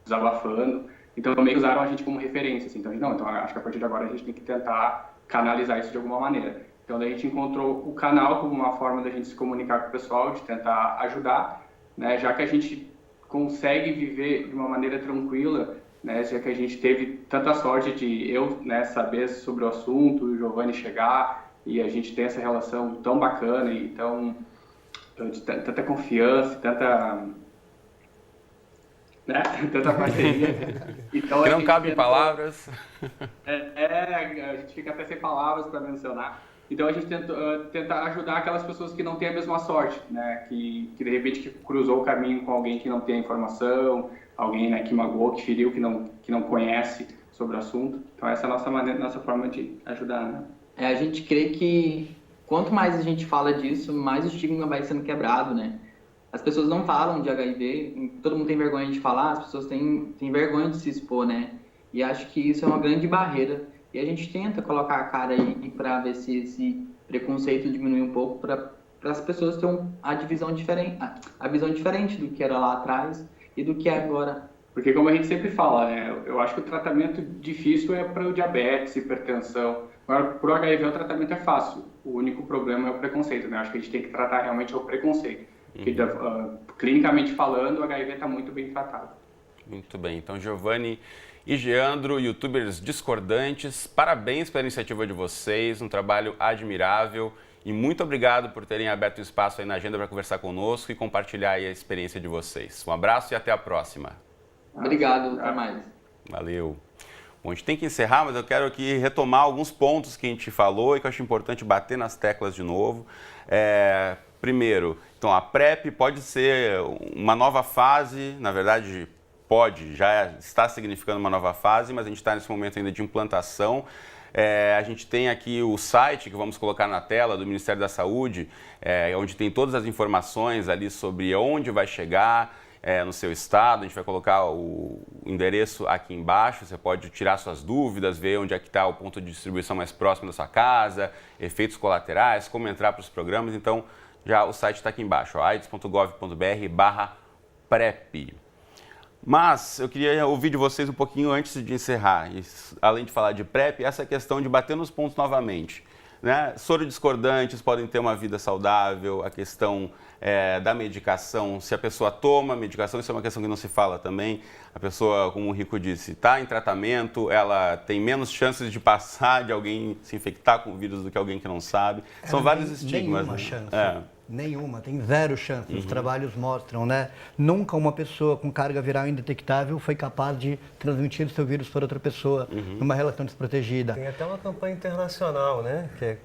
desabafando. Então, meio que usaram a gente como referência, assim. Então, acho que a partir de agora a gente tem que tentar canalizar isso de alguma maneira. Então, daí a gente encontrou o canal como uma forma da gente se comunicar com o pessoal, de tentar ajudar, né? Já que a gente consegue viver de uma maneira tranquila, né, já que a gente teve tanta sorte de eu, né, saber sobre o assunto, o Giovanni chegar, e a gente tem essa relação tão bacana e de tanta confiança, tanta parceria. Então, que não cabe em palavras. A gente fica até sem palavras para mencionar. Então a gente tenta ajudar aquelas pessoas que não têm a mesma sorte, né, que de repente que cruzou o caminho com alguém que não tem a informação, alguém, né, que magoou, que feriu, que não conhece sobre o assunto. Então essa é a nossa maneira, nossa forma de ajudar, né? A gente crê que quanto mais a gente fala disso, mais o estigma vai sendo quebrado, né? As pessoas não falam de HIV, todo mundo tem vergonha de falar, as pessoas têm vergonha de se expor, né? E acho que isso é uma grande barreira. E a gente tenta colocar a cara aí para ver se esse preconceito diminui um pouco, para as pessoas terem a visão diferente do que era lá atrás e do que é agora. Porque como a gente sempre fala, né, eu acho que o tratamento difícil é para o diabetes, hipertensão. Agora, para o HIV o tratamento é fácil. O único problema é o preconceito, né? Acho que a gente tem que tratar realmente o preconceito. Porque, clinicamente falando, o HIV está muito bem tratado. Muito bem. Então, Giovanni e Geandro, youtubers discordantes, parabéns pela iniciativa de vocês, um trabalho admirável e muito obrigado por terem aberto um espaço aí na agenda para conversar conosco e compartilhar aí a experiência de vocês. Um abraço e até a próxima. Obrigado, até mais. Valeu. Bom, a gente tem que encerrar, mas eu quero aqui retomar alguns pontos que a gente falou e que eu acho importante bater nas teclas de novo. Primeiro, então a PrEP pode ser uma nova fase, na verdade já está significando uma nova fase, mas a gente está nesse momento ainda de implantação. A gente tem aqui o site que vamos colocar na tela do Ministério da Saúde, onde tem todas as informações ali sobre onde vai chegar no seu estado. A gente vai colocar o endereço aqui embaixo, você pode tirar suas dúvidas, ver onde é que está o ponto de distribuição mais próximo da sua casa, efeitos colaterais, como entrar para os programas. Então, já o site está aqui embaixo, aids.gov.br/PrEP. Mas eu queria ouvir de vocês um pouquinho antes de encerrar, além de falar de PrEP, essa questão de bater nos pontos novamente. Né? Sorodiscordantes podem ter uma vida saudável, a questão da medicação, se a pessoa toma medicação, isso é uma questão que não se fala também. A pessoa, como o Rico disse, está em tratamento, ela tem menos chances de passar, de alguém se infectar com o vírus do que alguém que não sabe. São vários estigmas. Nenhuma chance. Nenhuma, tem zero chance. Os trabalhos mostram, né? Nunca uma pessoa com carga viral indetectável foi capaz de transmitir o seu vírus para outra pessoa numa relação desprotegida. Tem até uma campanha internacional, né? Que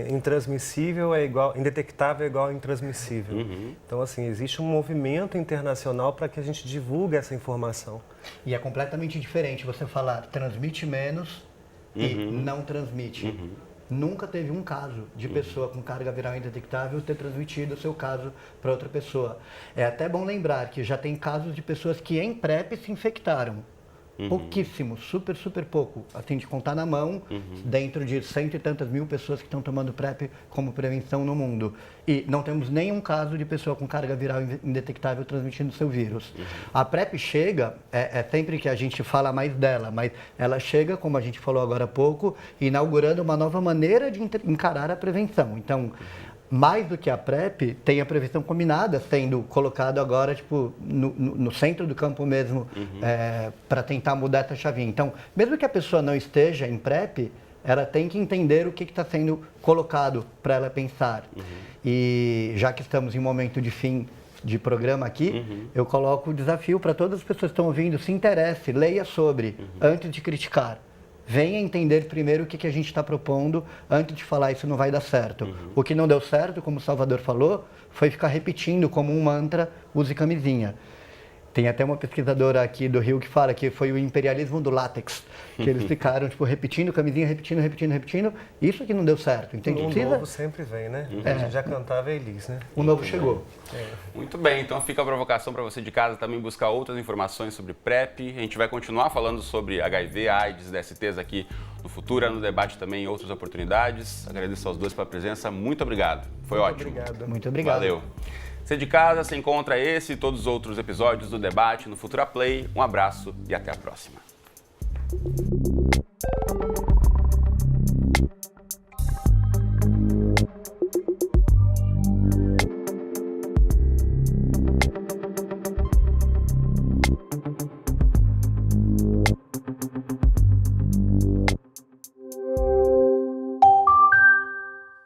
intransmissível é igual, indetectável é igual a intransmissível. Então, assim, existe um movimento internacional para que a gente divulgue essa informação. E é completamente diferente você falar transmite menos e não transmite. Nunca teve um caso de pessoa com carga viral indetectável ter transmitido o seu caso para outra pessoa. É até bom lembrar que já tem casos de pessoas que em PrEP se infectaram. Pouquíssimo, super, super pouco. Assim, de contar na mão, dentro de 100 e tantas mil pessoas que estão tomando PrEP como prevenção no mundo. E não temos nenhum caso de pessoa com carga viral indetectável transmitindo seu vírus. A PrEP chega, é sempre que a gente fala mais dela, mas ela chega, como a gente falou agora há pouco, inaugurando uma nova maneira de encarar a prevenção. Então, mais do que a PrEP, tem a prevenção combinada sendo colocado agora tipo, no centro do campo mesmo, para tentar mudar essa chavinha. Então, mesmo que a pessoa não esteja em PrEP, ela tem que entender o que está sendo colocado para ela pensar. E já que estamos em um momento de fim de programa aqui, eu coloco o desafio para todas as pessoas que estão ouvindo, se interesse, leia sobre, antes de criticar. Venha entender primeiro o que a gente está propondo antes de falar isso não vai dar certo. O que não deu certo, como o Salvador falou, foi ficar repetindo como um mantra, use camisinha. Tem até uma pesquisadora aqui do Rio que fala que foi o imperialismo do látex, que eles ficaram tipo, repetindo camisinha, repetindo. Isso que não deu certo. Então, O novo sempre vem, né? A gente já cantava Elis, né? O novo chegou. Muito bem, então fica a provocação para você de casa também buscar outras informações sobre PrEP. A gente vai continuar falando sobre HIV, AIDS, DSTs aqui no Futura, no debate também em outras oportunidades. Agradeço aos dois pela presença. Muito obrigado. Foi ótimo. Obrigado. Muito obrigado. Valeu. Você de casa, você encontra esse e todos os outros episódios do debate no Futura Play. Um abraço e até a próxima.